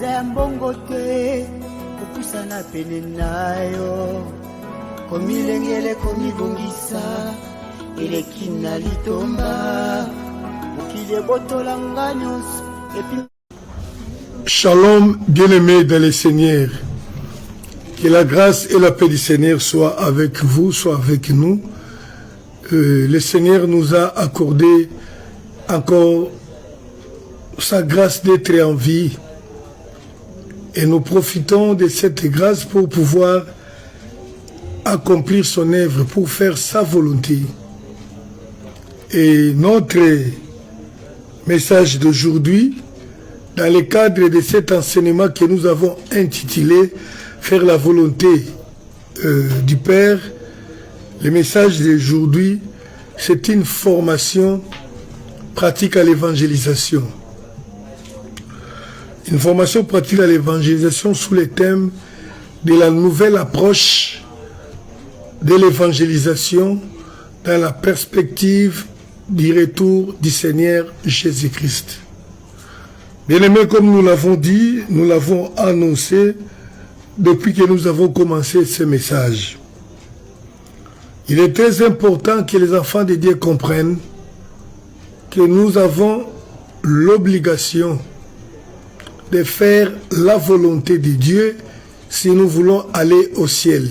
mbongo te kopusana pene nayo komilengele komibongisa eleki na litomba mokili botolanga nyonso epi. Shalom, bien-aimés dans le Seigneur. Que la grâce et la paix du Seigneur soient avec vous, soient avec nous. Le Seigneur nous a accordé encore sa grâce d'être en vie. Et nous profitons de cette grâce pour pouvoir accomplir son œuvre, pour faire sa volonté. Et notre message d'aujourd'hui, dans le cadre de cet enseignement que nous avons intitulé « Faire la volonté du Père », le message d'aujourd'hui, c'est une formation pratique à l'évangélisation. Une formation pratique à l'évangélisation sous le thème de la nouvelle approche de l'évangélisation dans la perspective du retour du Seigneur Jésus-Christ. Bien-aimés, comme nous l'avons dit, nous l'avons annoncé depuis que nous avons commencé ce message. Il est très important que les enfants de Dieu comprennent que nous avons l'obligation de faire la volonté de Dieu si nous voulons aller au ciel.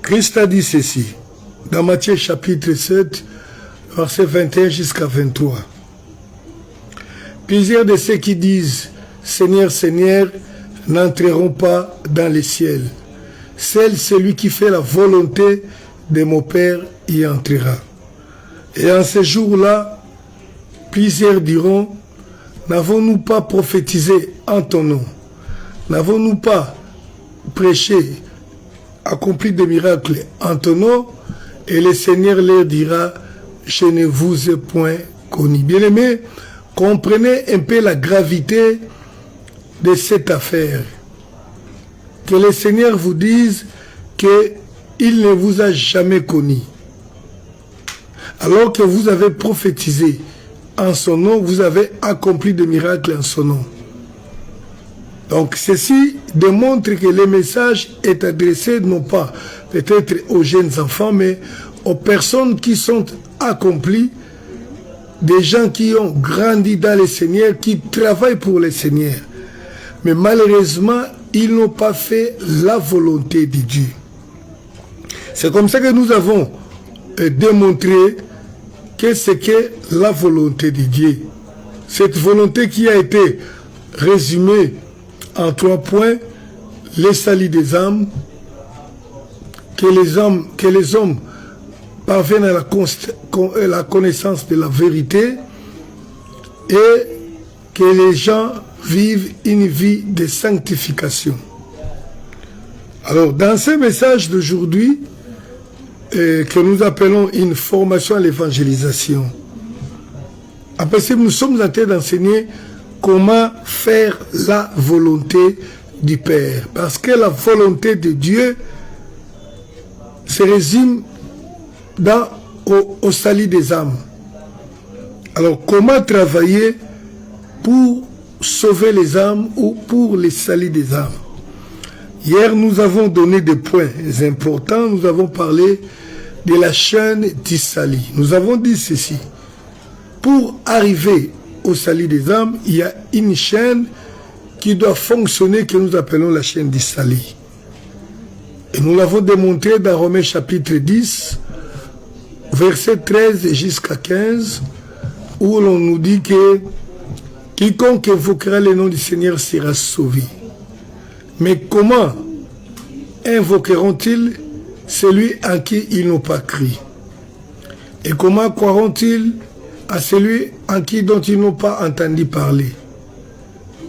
Christ a dit ceci dans Matthieu chapitre 7, versets 21 jusqu'à 23. Plusieurs de ceux qui disent « Seigneur, Seigneur » n'entreront pas dans le ciel. Seul celui qui fait la volonté de mon Père y entrera. Et en ce jour-là, plusieurs diront « N'avons-nous pas prophétisé en ton nom? N'avons-nous pas prêché, accompli des miracles en ton nom ?» Et le Seigneur leur dira « Je ne vous ai point connu. » Bien-aimés, comprenez un peu la gravité de cette affaire. Que le Seigneur vous dise qu'il ne vous a jamais connu. Alors que vous avez prophétisé en son nom, vous avez accompli des miracles en son nom. Donc ceci démontre que le message est adressé non pas peut-être aux jeunes enfants, mais aux personnes qui sont accomplies, des gens qui ont grandi dans le Seigneur, qui travaillent pour le Seigneur. Mais malheureusement, ils n'ont pas fait la volonté de Dieu. C'est comme ça que nous avons démontré que c'est que la volonté de Dieu. Cette volonté qui a été résumée en 3 points: le salut des âmes, que les hommes parviennent à la connaissance de la vérité et que les gens vivent une vie de sanctification. Alors, dans ce message d'aujourd'hui, que nous appelons une formation à l'évangélisation, après ça, nous sommes en train d'enseigner comment faire la volonté du Père. Parce que la volonté de Dieu se résume au salut des âmes. Alors, comment travailler pour sauver les âmes ou pour le salut des âmes? Hier, nous avons donné des points importants. Nous avons parlé de la chaîne du salut. Nous avons dit ceci: pour arriver au salut des âmes, il y a une chaîne qui doit fonctionner, que nous appelons la chaîne du salut. Et nous l'avons démontré dans Romains chapitre 10, verset 13 jusqu'à 15, où l'on nous dit que quiconque invoquera le nom du Seigneur sera sauvé. Mais comment invoqueront-ils celui en qui ils n'ont pas cru? Et comment croiront-ils à celui en qui dont ils n'ont pas entendu parler?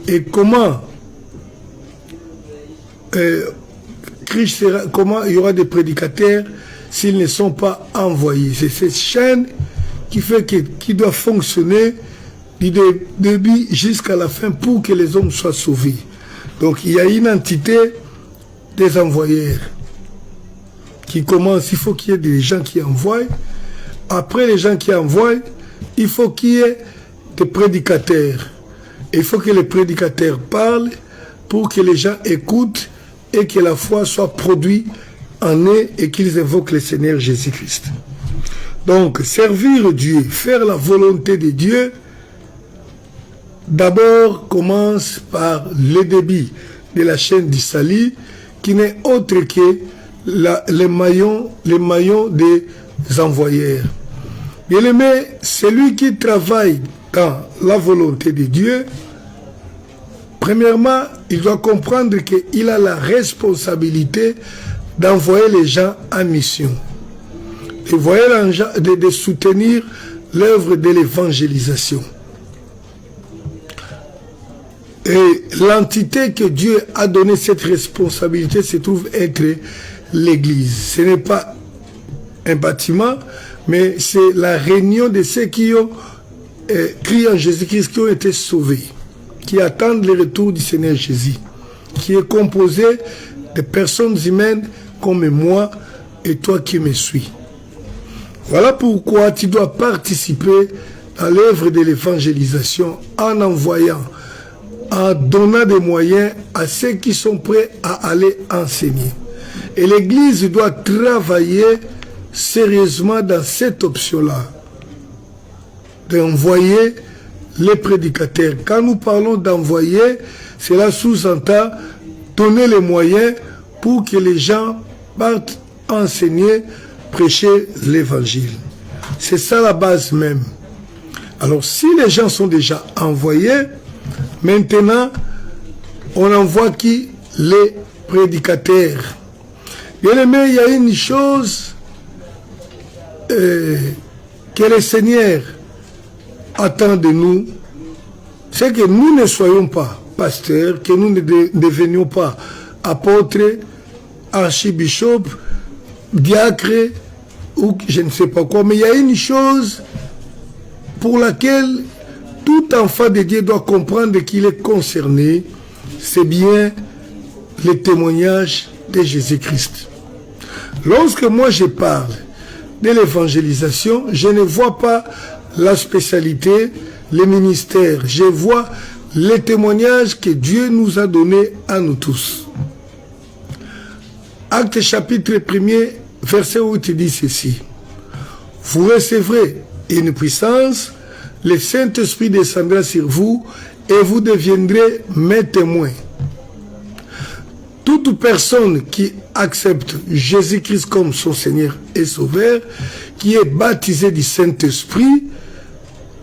Et comment comment il y aura des prédicateurs s'ils ne sont pas envoyés? C'est cette chaîne qui doit fonctionner du début jusqu'à la fin pour que les hommes soient sauvés. Donc il y a une entité des envoyeurs qui commence. Il faut qu'il y ait des gens qui envoient. Après les gens qui envoient, il faut qu'il y ait des prédicateurs. Il faut que les prédicateurs parlent pour que les gens écoutent et que la foi soit produite en eux et qu'ils évoquent le Seigneur Jésus-Christ. Donc, servir Dieu, faire la volonté de Dieu, d'abord commence par le débit de la chaîne du salut, qui n'est autre que les maillons des envoyeurs. Bien-aimé, celui qui travaille dans la volonté de Dieu, premièrement, il doit comprendre qu'il a la responsabilité d'envoyer les gens en mission, de soutenir l'œuvre de l'évangélisation. Et l'entité que Dieu a donné cette responsabilité se trouve être l'Église. Ce n'est pas un bâtiment, mais c'est la réunion de ceux qui ont crié en Jésus-Christ, qui ont été sauvés, qui attendent le retour du Seigneur Jésus, qui est composé de personnes humaines comme moi et toi qui me suis. Voilà pourquoi tu dois participer à l'œuvre de l'évangélisation en envoyant, en donnant des moyens à ceux qui sont prêts à aller enseigner. Et l'Église doit travailler sérieusement dans cette option-là, d'envoyer les prédicateurs. Quand nous parlons d'envoyer, cela sous-entend donner les moyens pour que les gens partent enseigner, prêcher l'évangile. C'est ça la base même. Alors si les gens sont déjà envoyés, maintenant on envoie qui? Les prédicateurs. Bien aimé, il y a une chose que le Seigneur attend de nous, c'est que nous ne soyons pas pasteurs, que nous ne devenions pas apôtres, archibishops, diacres, ou je ne sais pas quoi, mais il y a une chose pour laquelle tout enfant de Dieu doit comprendre qu'il est concerné, c'est bien le témoignage de Jésus-Christ. Lorsque moi je parle de l'évangélisation, je ne vois pas la spécialité, les ministères, je vois les témoignages que Dieu nous a donnés à nous tous. Acte chapitre 1er, verset 8 dit ceci. Vous recevrez une puissance, le Saint-Esprit descendra sur vous et vous deviendrez mes témoins. Toute personne qui accepte Jésus-Christ comme son Seigneur et Sauveur, qui est baptisé du Saint-Esprit,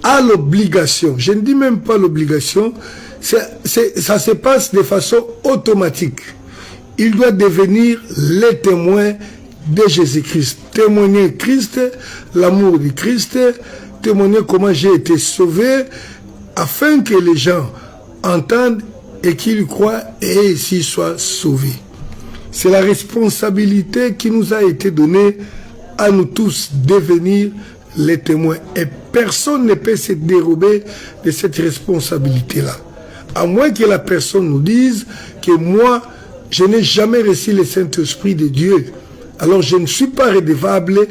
a l'obligation, je ne dis même pas l'obligation, ça se passe de façon automatique. Il doit devenir le témoin de Jésus-Christ, témoigner Christ, l'amour du Christ, témoigner comment j'ai été sauvé, afin que les gens entendent et qu'ils croient et ici soient sauvés. C'est la responsabilité qui nous a été donnée à nous tous devenir les témoins. Et personne ne peut se dérober de cette responsabilité-là. À moins que la personne nous dise que moi, je n'ai jamais reçu le Saint-Esprit de Dieu. Alors je ne suis pas redevable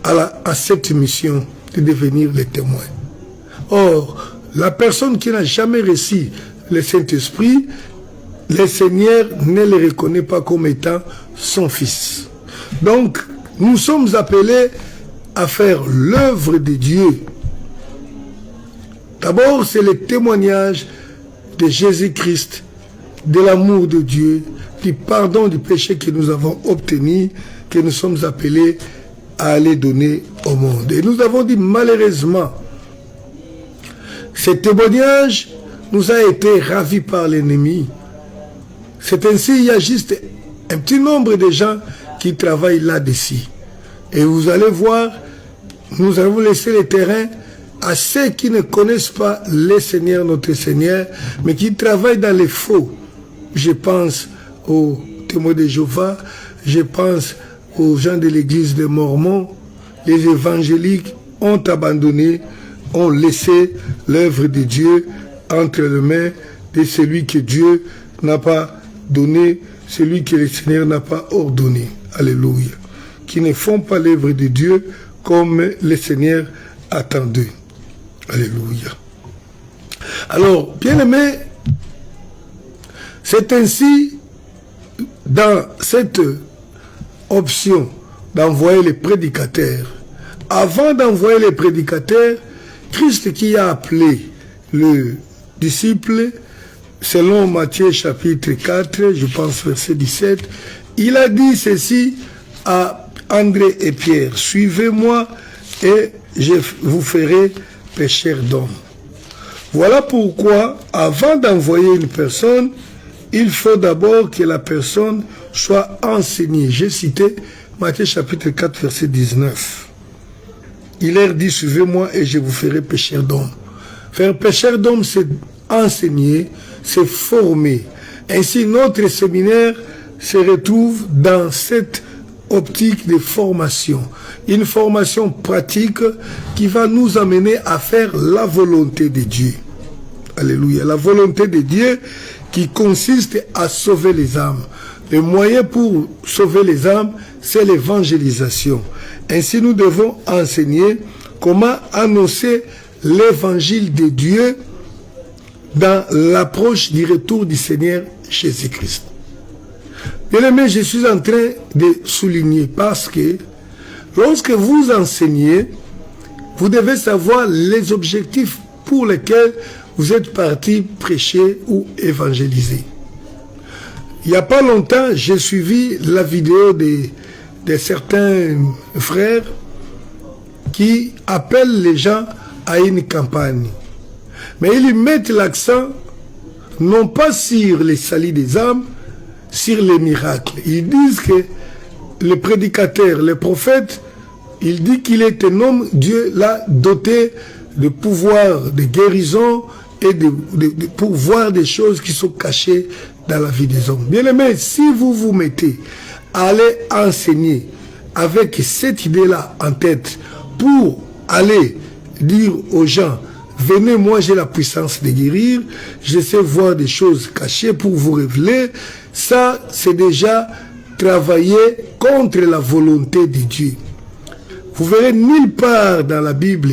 à cette mission de devenir les témoins. Or, la personne qui n'a jamais reçu le Saint-Esprit, le Seigneur ne le reconnaît pas comme étant son fils. Donc, nous sommes appelés à faire l'œuvre de Dieu. D'abord, c'est le témoignage de Jésus-Christ, de l'amour de Dieu, du pardon du péché que nous avons obtenu, que nous sommes appelés à aller donner au monde. Et nous avons dit malheureusement, ce témoignage nous a été ravi par l'ennemi. C'est ainsi, il y a juste un petit nombre de gens qui travaillent là-dessus. Et vous allez voir, nous allons laisser le terrain à ceux qui ne connaissent pas le Seigneur, notre Seigneur, mais qui travaillent dans les faux. Je pense aux témoins de Jéhovah, je pense aux gens de l'église des Mormons. Les évangéliques ont abandonné, ont laissé l'œuvre de Dieu entre les mains de celui que Dieu n'a pas donné, celui que le Seigneur n'a pas ordonné. Alléluia. Qui ne font pas l'œuvre de Dieu comme le Seigneur attend d'eux. Alléluia. Alors, bien-aimés, c'est ainsi, dans cette option d'envoyer les prédicateurs, avant d'envoyer les prédicateurs, Christ qui a appelé le disciple, selon Matthieu chapitre 4, je pense verset 17, il a dit ceci à André et Pierre, suivez-moi et je vous ferai pêcheurs d'hommes. Voilà pourquoi, avant d'envoyer une personne, il faut d'abord que la personne soit enseignée. J'ai cité Matthieu chapitre 4, verset 19. Il leur dit, suivez-moi et je vous ferai pêcheurs d'hommes. Faire pêcheur d'hommes, c'est enseigner, c'est former. Ainsi, notre séminaire se retrouve dans cette optique de formation. Une formation pratique qui va nous amener à faire la volonté de Dieu. Alléluia. La volonté de Dieu qui consiste à sauver les âmes. Le moyen pour sauver les âmes, c'est l'évangélisation. Ainsi, nous devons enseigner comment annoncer l'évangile de Dieu dans l'approche du retour du Seigneur Jésus-Christ. Bien-aimés, je suis en train de souligner parce que lorsque vous enseignez, vous devez savoir les objectifs pour lesquels vous êtes parti prêcher ou évangéliser. Il n'y a pas longtemps, j'ai suivi la vidéo de certains frères qui appellent les gens à une campagne. Mais ils mettent l'accent non pas sur les salis des âmes, sur les miracles. Ils disent que le prédicateur, le prophète, il dit qu'il est un homme, Dieu l'a doté de pouvoir de guérison et de pouvoir des choses qui sont cachées dans la vie des hommes. Bien aimé, si vous vous mettez à aller enseigner avec cette idée-là en tête pour aller dire aux gens, venez, moi j'ai la puissance de guérir, je sais voir des choses cachées pour vous révéler, ça c'est déjà travailler contre la volonté de Dieu. Vous verrez nulle part dans la Bible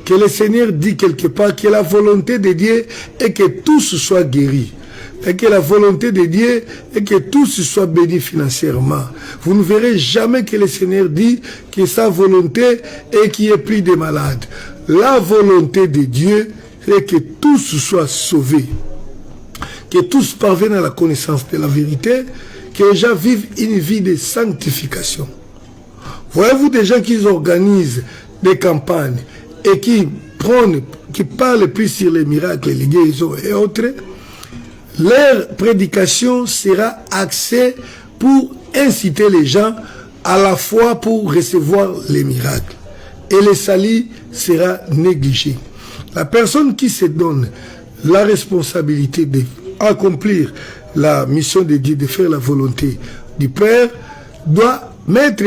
que le Seigneur dit quelque part que la volonté de Dieu est que tous soient guéris. Et que la volonté de Dieu est que tous soient bénis financièrement. Vous ne verrez jamais que le Seigneur dit que sa volonté est qu'il y ait plus de malades. La volonté de Dieu est que tous soient sauvés. Que tous parviennent à la connaissance de la vérité. Que les gens vivent une vie de sanctification. Voyez-vous des gens qui organisent des campagnes et qui parlent plus sur les miracles, les guérisons et autres. Leur prédication sera axée pour inciter les gens à la foi pour recevoir les miracles. Et le salut sera négligé. La personne qui se donne la responsabilité d'accomplir la mission de Dieu, de faire la volonté du Père, doit mettre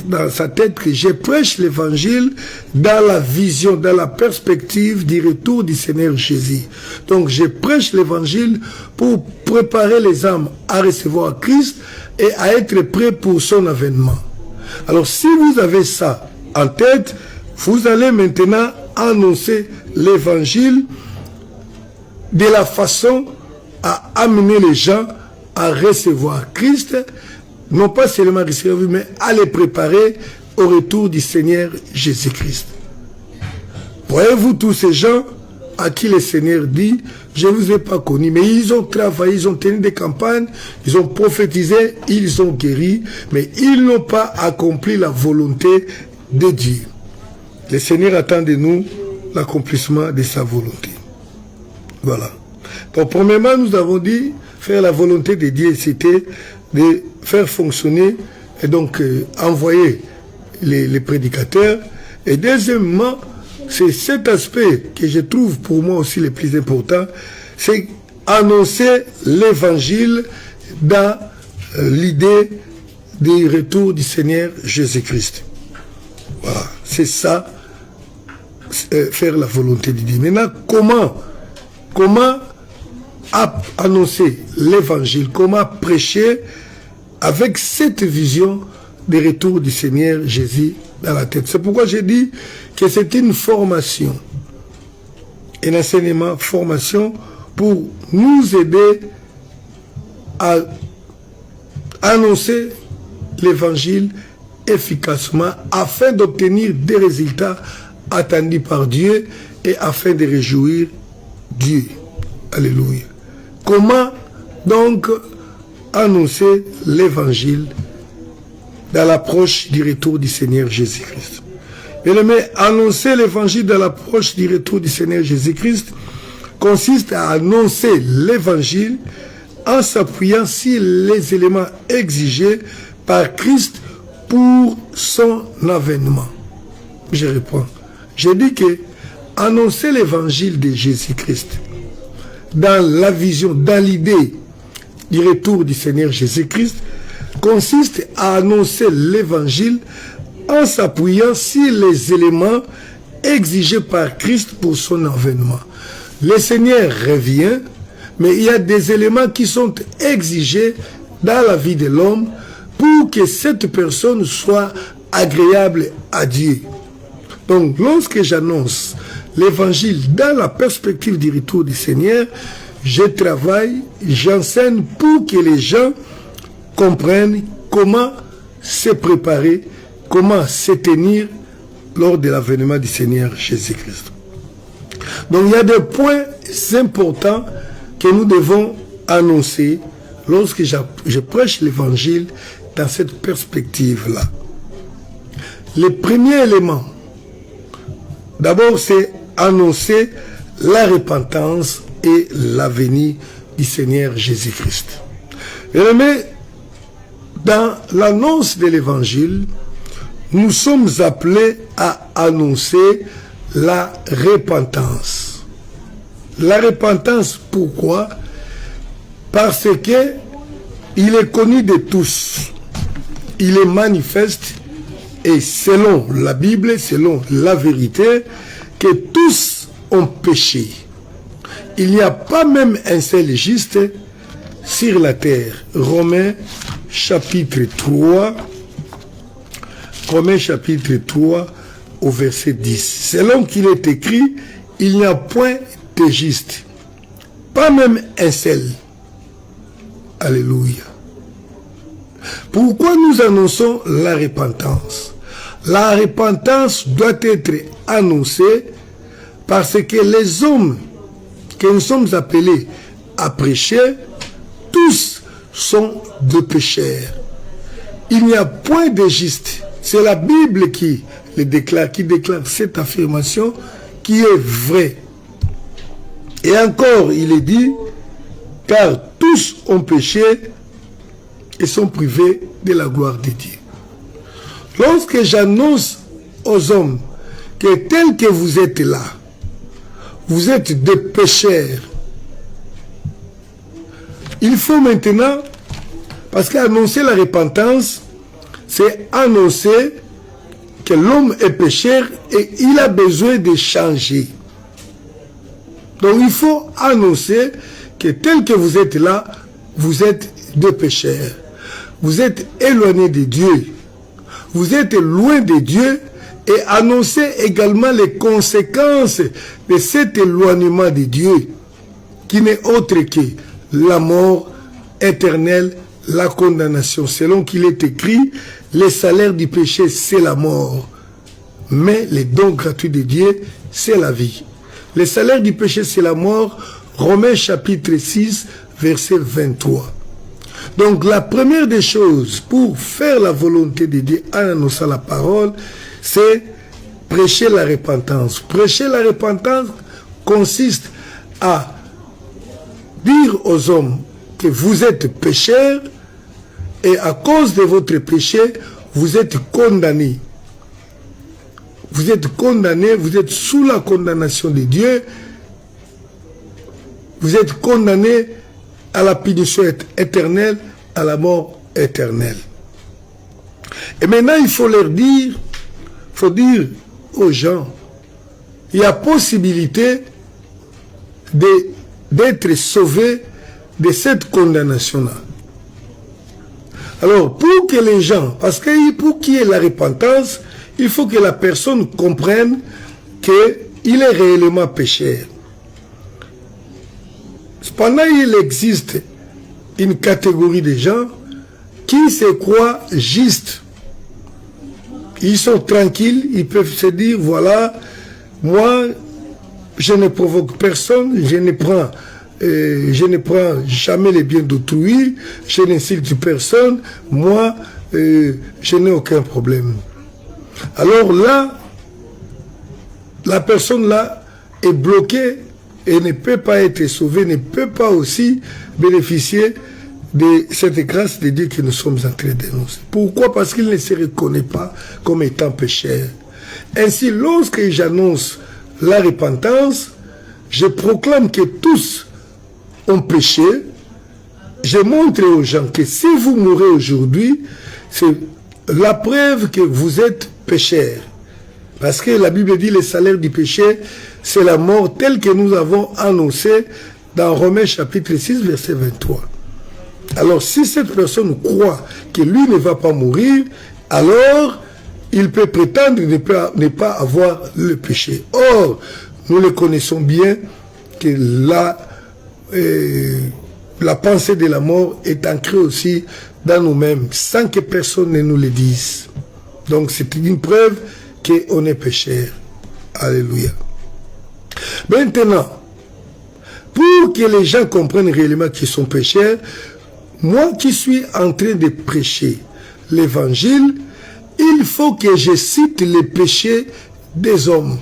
dans sa tête que je prêche l'évangile dans la vision, dans la perspective du retour du Seigneur Jésus. Donc je prêche l'évangile pour préparer les âmes à recevoir Christ et à être prêts pour son avènement. Alors si vous avez ça en tête, vous allez maintenant annoncer l'évangile de la façon à amener les gens à recevoir Christ, non pas seulement recevoir, mais à les préparer au retour du Seigneur Jésus-Christ. Voyez-vous tous ces gens à qui le Seigneur dit, je ne vous ai pas connus, mais ils ont travaillé, ils ont tenu des campagnes, ils ont prophétisé, ils ont guéri, mais ils n'ont pas accompli la volonté de Dieu. Le Seigneur attend de nous l'accomplissement de sa volonté. Voilà. Donc, premièrement, nous avons dit, faire la volonté de Dieu, c'était de faire fonctionner et donc envoyer les prédicateurs. Et deuxièmement, c'est cet aspect que je trouve pour moi aussi le plus important, c'est annoncer l'évangile dans l'idée du retour du Seigneur Jésus-Christ. Voilà, c'est ça, faire la volonté de Dieu. Maintenant, comment annoncer l'évangile, comment prêcher avec cette vision du retour du Seigneur Jésus dans la tête. C'est pourquoi j'ai dit que c'est une formation. un enseignement, formation pour nous aider à annoncer l'évangile efficacement afin d'obtenir des résultats attendus par Dieu et afin de réjouir Dieu. Alléluia. Comment donc annoncer l'évangile dans l'approche du retour du Seigneur Jésus-Christ? Bien-aimé, annoncer l'évangile dans l'approche du retour du Seigneur Jésus-Christ consiste à annoncer l'évangile en s'appuyant sur les éléments exigés par Christ pour son avènement. Je réponds. J'ai dit que annoncer l'évangile de Jésus-Christ dans la vision, dans l'idée du retour du Seigneur Jésus-Christ consiste à annoncer l'évangile en s'appuyant sur les éléments exigés par Christ pour son avènement. Le Seigneur revient, mais il y a des éléments qui sont exigés dans la vie de l'homme pour que cette personne soit agréable à Dieu. Donc, lorsque j'annonce l'évangile dans la perspective du retour du Seigneur, je travaille, j'enseigne pour que les gens comprennent comment se préparer, comment se tenir lors de l'avènement du Seigneur Jésus-Christ. Donc, il y a des points importants que nous devons annoncer lorsque je prêche l'évangile dans cette perspective-là. Le premier élément, d'abord, c'est annoncer la repentance et la venue du Seigneur Jésus-Christ. Mais dans l'annonce de l'évangile, nous sommes appelés à annoncer la repentance. La repentance, pourquoi? Parce que il est connu de tous. Il est manifeste et selon la Bible, selon la vérité, que tous ont péché. Il n'y a pas même un seul juste sur la terre. Romains chapitre 3, Romains chapitre 3 au verset 10. Selon qu'il est écrit, il n'y a point de juste. Pas même un seul. Alléluia. Pourquoi nous annonçons la repentance? La repentance doit être annoncée parce que les hommes que nous sommes appelés à prêcher, tous sont de pécheurs. Il n'y a point de juste. C'est la Bible qui déclare cette affirmation qui est vraie. Et encore, il est dit, car tous ont péché et sont privés de la gloire de Dieu. Lorsque j'annonce aux hommes que tel que vous êtes là, vous êtes des pécheurs, il faut maintenant, parce qu'annoncer la repentance, c'est annoncer que l'homme est pécheur et il a besoin de changer. Donc il faut annoncer que tel que vous êtes là, vous êtes des pécheurs. Vous êtes éloignés de Dieu. Vous êtes loin de Dieu et annoncer également les conséquences de cet éloignement de Dieu qui n'est autre que la mort éternelle, la condamnation. Selon qu'il est écrit, le salaire du péché, c'est la mort. Mais le don gratuit de Dieu, c'est la vie. Le salaire du péché, c'est la mort. Romains chapitre 6, verset 23. Donc la première des choses pour faire la volonté de Dieu en annonçant la parole, c'est prêcher la repentance. Prêcher la repentance consiste à dire aux hommes que vous êtes pécheurs et à cause de votre péché, vous êtes condamnés. Vous êtes condamnés, vous êtes sous la condamnation de Dieu. Vous êtes condamnés à la punition éternelle, à la mort éternelle. Et maintenant, il faut leur dire, il faut dire aux gens, il y a possibilité d'être sauvés de cette condamnation-là. Alors, pour que les gens, parce que pour qu'il y ait la repentance, il faut que la personne comprenne qu'il est réellement pécheur. Cependant, il existe une catégorie de gens qui se croient justes. Ils sont tranquilles, ils peuvent se dire, voilà, moi, je ne provoque personne, je ne prends jamais les biens d'autrui, je n'insulte personne, moi, je n'ai aucun problème. Alors là, la personne là est bloquée et ne peut pas être sauvée, ne peut pas aussi bénéficier de cette grâce de Dieu que nous sommes en train d'énoncer. Pourquoi? Parce qu'il ne se reconnaît pas comme étant pécheur. Ainsi, lorsque j'annonce la repentance, je proclame que tous ont péché. Je montre aux gens que si vous mourrez aujourd'hui, c'est la preuve que vous êtes pécheur. Parce que la Bible dit le salaire du péché, c'est la mort telle que nous avons annoncé dans Romains chapitre 6, verset 23. Alors si cette personne croit que lui ne va pas mourir, alors il peut prétendre ne pas avoir le péché. Or, nous le connaissons bien que la pensée de la mort est ancrée aussi dans nous-mêmes, sans que personne ne nous le dise. Donc c'est une preuve qu'on est pécheur. Alléluia. Maintenant, pour que les gens comprennent réellement qu'ils sont pécheurs, moi qui suis en train de prêcher l'évangile, il faut que je cite les péchés des hommes.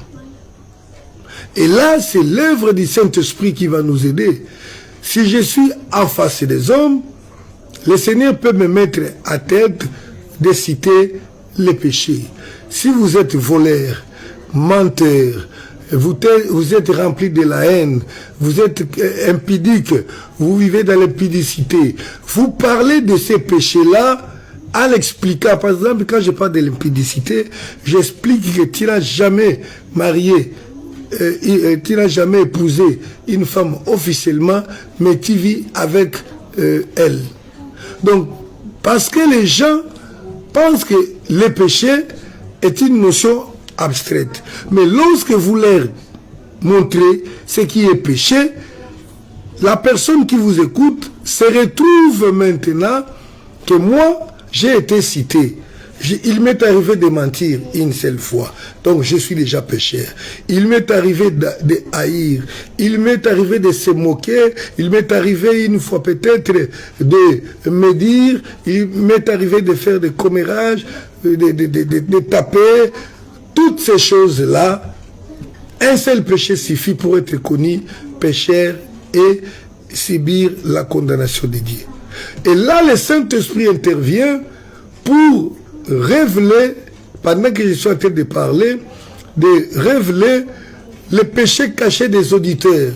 Et là, c'est l'œuvre du Saint-Esprit qui va nous aider. Si je suis en face des hommes, le Seigneur peut me mettre à tête de citer les péchés. Si vous êtes voleur, menteur, vous êtes rempli de la haine, vous êtes impudique, vous vivez dans l'impudicité, vous parlez de ces péchés-là en l'expliquant. Par exemple, quand je parle de l'impudicité, j'explique que tu n'as jamais marié, tu n'as jamais épousé une femme officiellement, mais tu vis avec elle. Donc, parce que les gens pensent que le péché est une notion abstraite. Mais lorsque vous leur montrez ce qui est péché, la personne qui vous écoute se retrouve maintenant que moi, j'ai été cité. Il m'est arrivé de mentir une seule fois. Donc je suis déjà pécheur. Il m'est arrivé de haïr. Il m'est arrivé de se moquer. Il m'est arrivé une fois peut-être de me dire. Il m'est arrivé de faire des commérages, de taper. Toutes ces choses-là, un seul péché suffit pour être connu pécheur et subir la condamnation de Dieu. Et là, le Saint-Esprit intervient pour révéler, pendant que je suis en train de parler, de révéler le péché caché des auditeurs.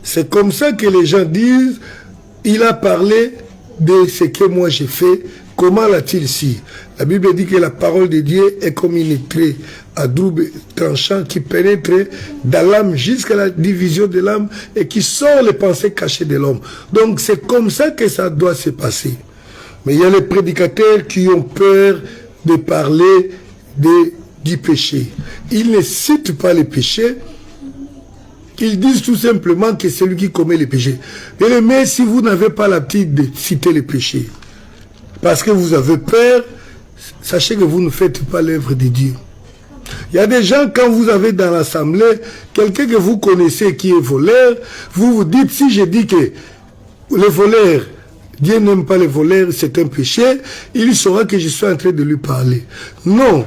C'est comme ça que les gens disent, il a parlé de ce que moi j'ai fait, comment l'a-t-il su? La Bible dit que la parole de Dieu est comme une trait à double tranchant qui pénètre dans l'âme jusqu'à la division de l'âme et qui sort les pensées cachées de l'homme. Donc c'est comme ça que ça doit se passer. Mais il y a les prédicateurs qui ont peur de parler du péché. Ils ne citent pas les péchés. Ils disent tout simplement que c'est lui qui commet les péchés. Mais si vous n'avez pas l'habitude de citer les péchés, parce que vous avez peur, sachez que vous ne faites pas l'œuvre de Dieu. Il y a des gens, quand vous avez dans l'assemblée quelqu'un que vous connaissez qui est voleur, vous vous dites, si je dis que le voleur, Dieu n'aime pas les voleurs, c'est un péché, il saura que je suis en train de lui parler. Non.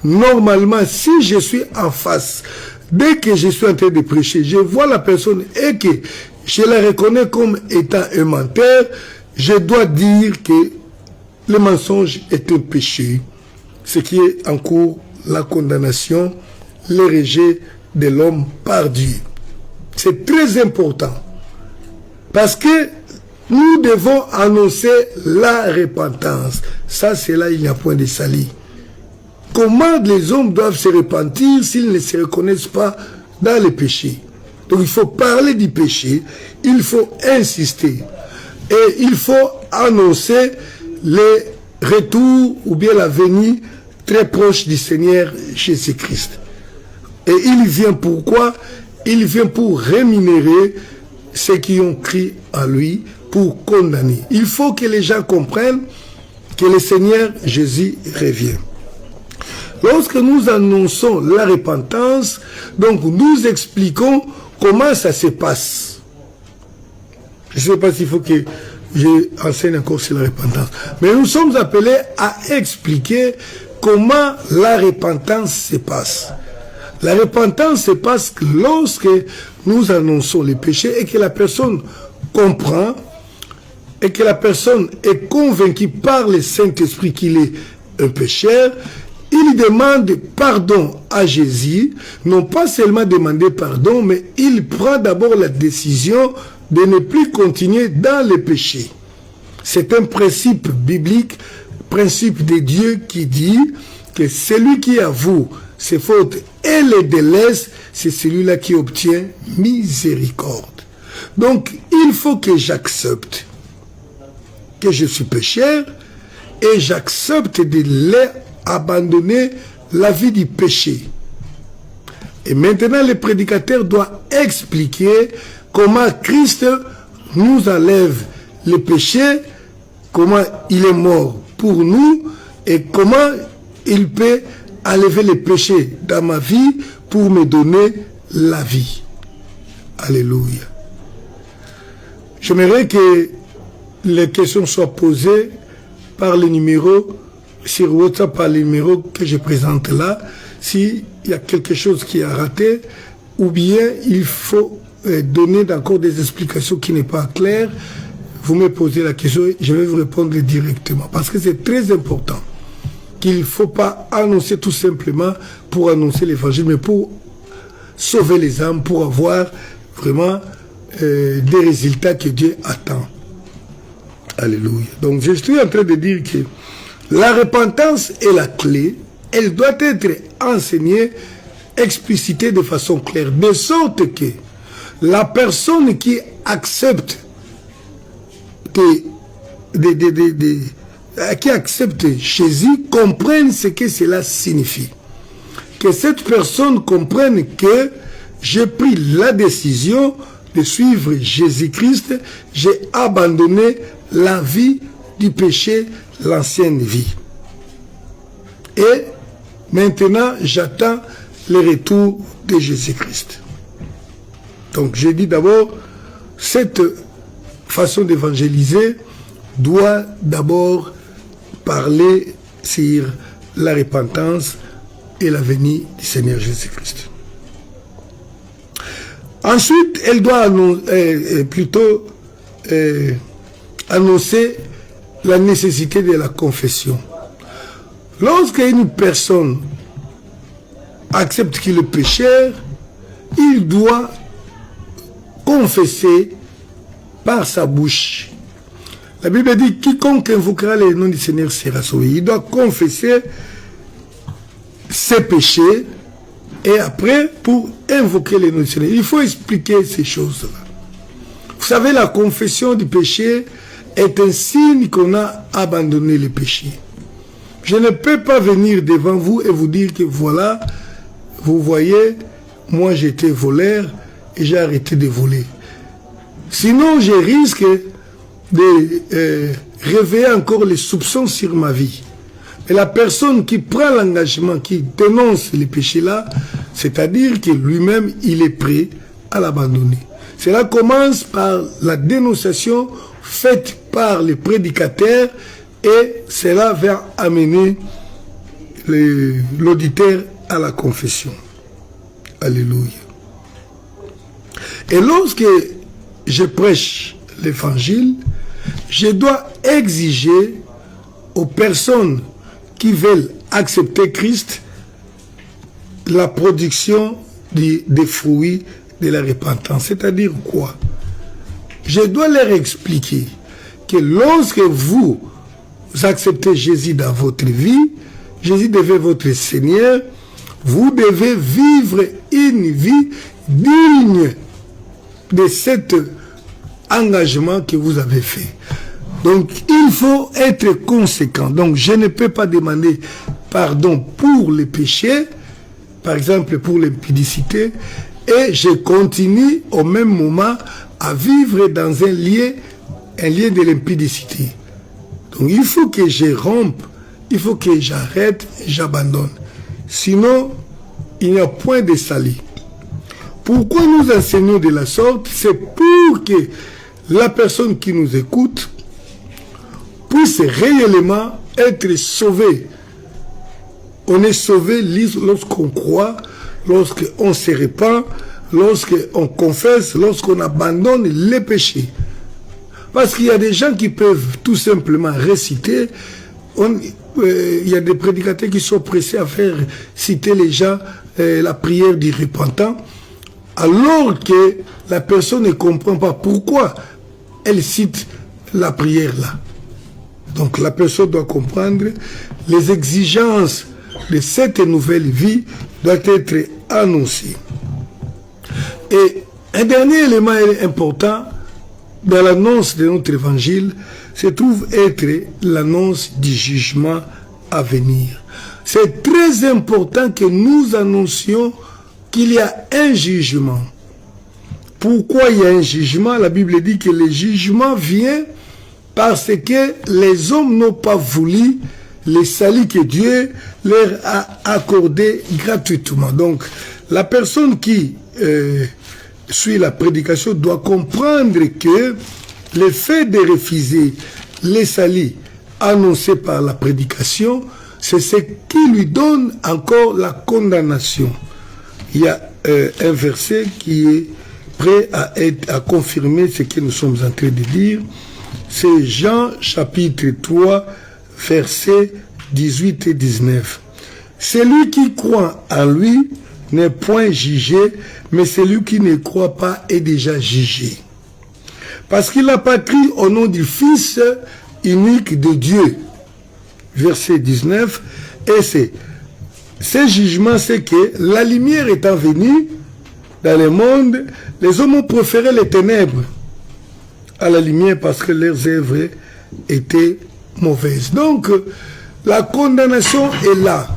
Normalement, si je suis en face, dès que je suis en train de prêcher, je vois la personne et que je la reconnais comme étant un menteur, je dois dire que le mensonge est un péché, ce qui est en cours la condamnation, le rejet de l'homme par Dieu. C'est très important. Parce que nous devons annoncer la repentance. Ça, c'est là, il n'y a point de salut. Comment les hommes doivent se repentir s'ils ne se reconnaissent pas dans le péché? Donc il faut parler du péché, il faut insister. Et il faut annoncer le retour ou bien la venue très proche du Seigneur Jésus-Christ. Et il vient pourquoi? Il vient pour rémunérer ceux qui ont crié à lui pour condamner. Il faut que les gens comprennent que le Seigneur Jésus revient. Lorsque nous annonçons la repentance, donc nous expliquons comment ça se passe. Je ne sais pas s'il faut que j'enseigne encore sur la repentance. Mais nous sommes appelés à expliquer comment la repentance se passe. La repentance se passe lorsque nous annonçons les péchés et que la personne comprend et que la personne est convaincue par le Saint-Esprit qu'il est un pécheur. Il demande pardon à Jésus, non pas seulement demander pardon, mais il prend d'abord la décision de ne plus continuer dans le péché. C'est un principe biblique, principe de Dieu qui dit que celui qui avoue ses fautes et les délaisse, c'est celui-là qui obtient miséricorde. Donc, il faut que j'accepte que je suis pécheur et j'accepte de abandonner la vie du péché. Et maintenant, le prédicateur doit expliquer comment Christ nous enlève le péché, comment il est mort pour nous et comment il peut enlever les péchés dans ma vie pour me donner la vie. Alléluia. J'aimerais que les questions soient posées par le numéro sur WhatsApp, par le numéro que je présente là, s'il y a quelque chose qui a raté, ou bien il faut donner encore des explications qui n'est pas claires. Vous me posez la question, je vais vous répondre directement, parce que c'est très important qu'il ne faut pas annoncer tout simplement pour annoncer l'évangile, mais pour sauver les âmes, pour avoir vraiment des résultats que Dieu attend. Alléluia. Donc je suis en train de dire que la repentance est la clé, elle doit être enseignée, explicitée de façon claire, de sorte que la personne qui accepte qui accepte Jésus comprenne ce que cela signifie. Que cette personne comprenne que j'ai pris la décision de suivre Jésus-Christ, j'ai abandonné la vie du péché, l'ancienne vie. Et maintenant, j'attends le retour de Jésus-Christ. Donc, j'ai dit d'abord, cette façon d'évangéliser doit d'abord parler sur la repentance et la venue du Seigneur Jésus-Christ. Ensuite, elle doit annoncer la nécessité de la confession. Lorsqu'une personne accepte qu'il est pécheur, il doit confesser par sa bouche. La Bible dit, quiconque invoquera le nom du Seigneur sera sauvé. Il doit confesser ses péchés et après, pour invoquer le nom du Seigneur, il faut expliquer ces choses-là. Vous savez, la confession du péché est un signe qu'on a abandonné le péché. Je ne peux pas venir devant vous et vous dire que voilà, vous voyez, moi j'étais voleur et j'ai arrêté de voler. Sinon, je risque de réveiller encore les soupçons sur ma vie. Et la personne qui prend l'engagement, qui dénonce les péchés-là, c'est-à-dire que lui-même, il est prêt à l'abandonner. Cela commence par la dénonciation faite par les prédicateurs et cela va amener l'auditeur à la confession. Alléluia. Et lorsque je prêche l'évangile, je dois exiger aux personnes qui veulent accepter Christ la production des fruits de la repentance. C'est-à-dire quoi? Je dois leur expliquer que lorsque vous acceptez Jésus dans votre vie, Jésus devient votre Seigneur, vous devez vivre une vie digne de cet engagement que vous avez fait. Donc, il faut être conséquent. Donc, je ne peux pas demander pardon pour les péchés, par exemple pour l'impudicité, et je continue au même moment à vivre dans un lien de l'impudicité. Donc il faut que je rompe, il faut que j'arrête, j'abandonne. Sinon, il n'y a point de salut. Pourquoi nous enseignons de la sorte? C'est pour que la personne qui nous écoute puisse réellement être sauvée. On est sauvé lorsqu'on croit, lorsqu'on se répand, lorsqu'on confesse, lorsqu'on abandonne les péchés. Parce qu'il y a des gens qui peuvent tout simplement réciter. Il y a des prédicateurs qui sont pressés à faire citer les gens la prière du repentant, alors que la personne ne comprend pas pourquoi elle cite la prière là. Donc la personne doit comprendre les exigences de cette nouvelle vie doit être annoncées. Et un dernier élément important dans l'annonce de notre évangile se trouve être l'annonce du jugement à venir. C'est très important que nous annoncions qu'il y a un jugement. Pourquoi il y a un jugement? La Bible dit que le jugement vient parce que les hommes n'ont pas voulu le salut que Dieu leur a accordé gratuitement. Donc, la personne qui suit la prédication doit comprendre que le fait de refuser les salut annoncés par la prédication, c'est ce qui lui donne encore la condamnation. Il y a un verset qui est prêt à confirmer ce que nous sommes en train de dire. C'est Jean chapitre 3, versets 18 et 19. Celui qui croit en lui n'est point jugé, mais celui qui ne croit pas est déjà jugé. Parce qu'il n'a pas cru au nom du Fils unique de Dieu. Verset 19. Et ce jugement, c'est que la lumière étant venue dans le monde, les hommes ont préféré les ténèbres à la lumière parce que leurs œuvres étaient mauvaises. Donc, la condamnation est là.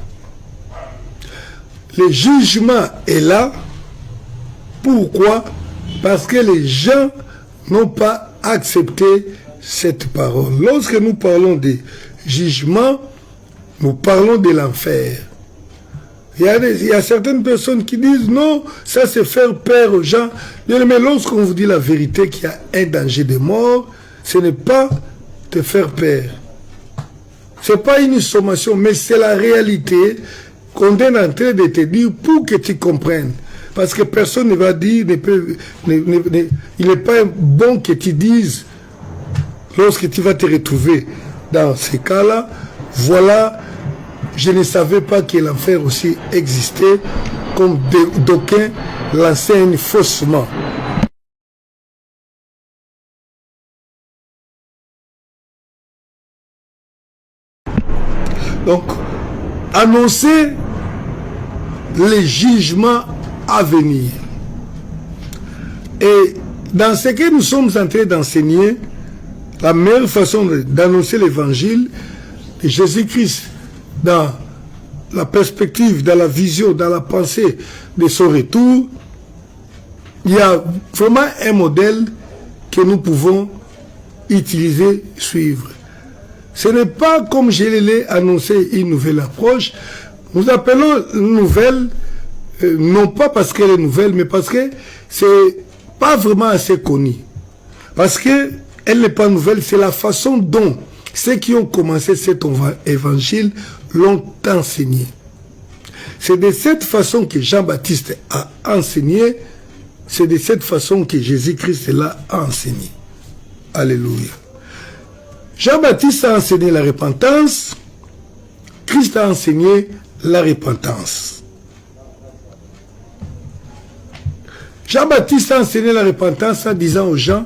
Le jugement est là. Pourquoi? Parce que les gens n'ont pas accepté cette parole. Lorsque nous parlons de jugement, nous parlons de l'enfer. Il y a certaines personnes qui disent non, ça c'est faire peur aux gens. Mais lorsqu'on vous dit la vérité qu'il y a un danger de mort, ce n'est pas te faire peur. Ce n'est pas une sommation, mais c'est la réalité qu'on est en train de te dire pour que tu comprennes. Parce que personne ne va dire, il n'est pas bon que tu dises, lorsque tu vas te retrouver dans ces cas-là, voilà, je ne savais pas que l'enfer aussi existait, comme d'aucuns l'enseignent faussement. Donc, annoncer les jugements à venir. Et dans ce que nous sommes en train d'enseigner, la meilleure façon d'annoncer l'évangile de Jésus-Christ dans la perspective, dans la vision, dans la pensée de son retour, il y a vraiment un modèle que nous pouvons utiliser, suivre. Ce n'est pas comme je l'ai annoncé une nouvelle approche. Nous appelons nouvelle, non pas parce qu'elle est nouvelle, mais parce que c'est pas vraiment assez connu. Parce que elle n'est pas nouvelle, c'est la façon dont ceux qui ont commencé cet évangile l'ont enseigné. C'est de cette façon que Jean-Baptiste a enseigné, c'est de cette façon que Jésus-Christ l'a enseigné. Alléluia. Jean-Baptiste a enseigné la repentance, Christ a enseigné la repentance. Jean-Baptiste a enseigné la repentance en disant aux gens,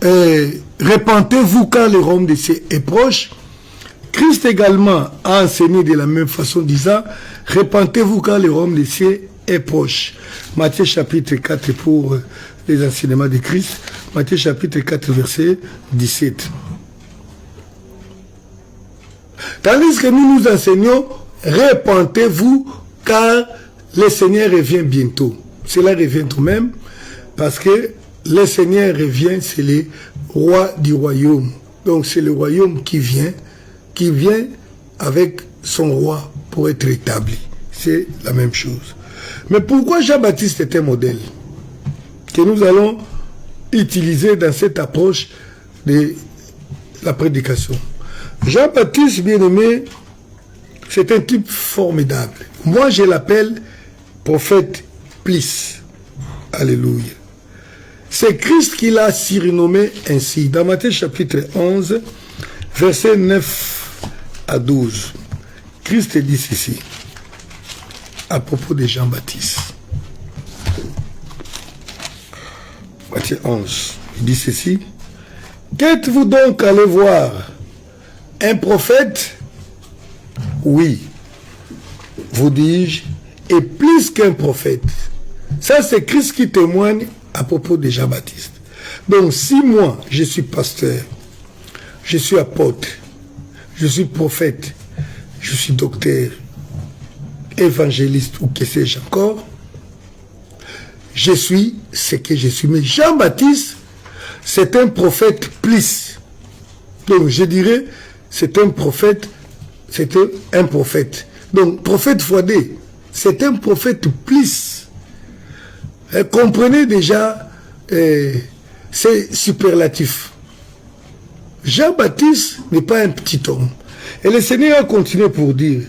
repentez-vous car le royaume de Dieu est proche. Christ également a enseigné de la même façon, disant, repentez-vous car le royaume de Dieu est proche. Matthieu chapitre 4 pour les enseignements de Christ, Matthieu chapitre 4 verset 17. Tandis que nous nous enseignons, repentez-vous car le Seigneur revient bientôt. cela revient tout de même, parce que le Seigneur revient, c'est le roi du royaume. Donc c'est le royaume qui vient avec son roi pour être établi. C'est la même chose. Mais pourquoi Jean-Baptiste est un modèle que nous allons utiliser dans cette approche de la prédication? Jean-Baptiste, bien-aimé, c'est un type formidable. Moi, je l'appelle prophète plus. Alléluia. C'est Christ qui l'a surnommé ainsi. Dans Matthieu chapitre 11, versets 9 à 12. Christ dit ceci, à propos de Jean-Baptiste. Matthieu 11, il dit ceci. Qu'êtes-vous donc allé voir? Un prophète? Oui, vous dis-je, et plus qu'un prophète. Ça, c'est Christ qui témoigne à propos de Jean-Baptiste. Donc, si moi, je suis pasteur, je suis apôtre, je suis prophète, je suis docteur, évangéliste ou que sais-je encore, je suis ce que je suis. Mais Jean-Baptiste, c'est un prophète plus. Donc, je dirais, c'est un prophète. Donc, prophète x2, c'est un prophète plus. Comprenez déjà, c'est superlatif. Jean-Baptiste n'est pas un petit homme. Et le Seigneur a continué pour dire,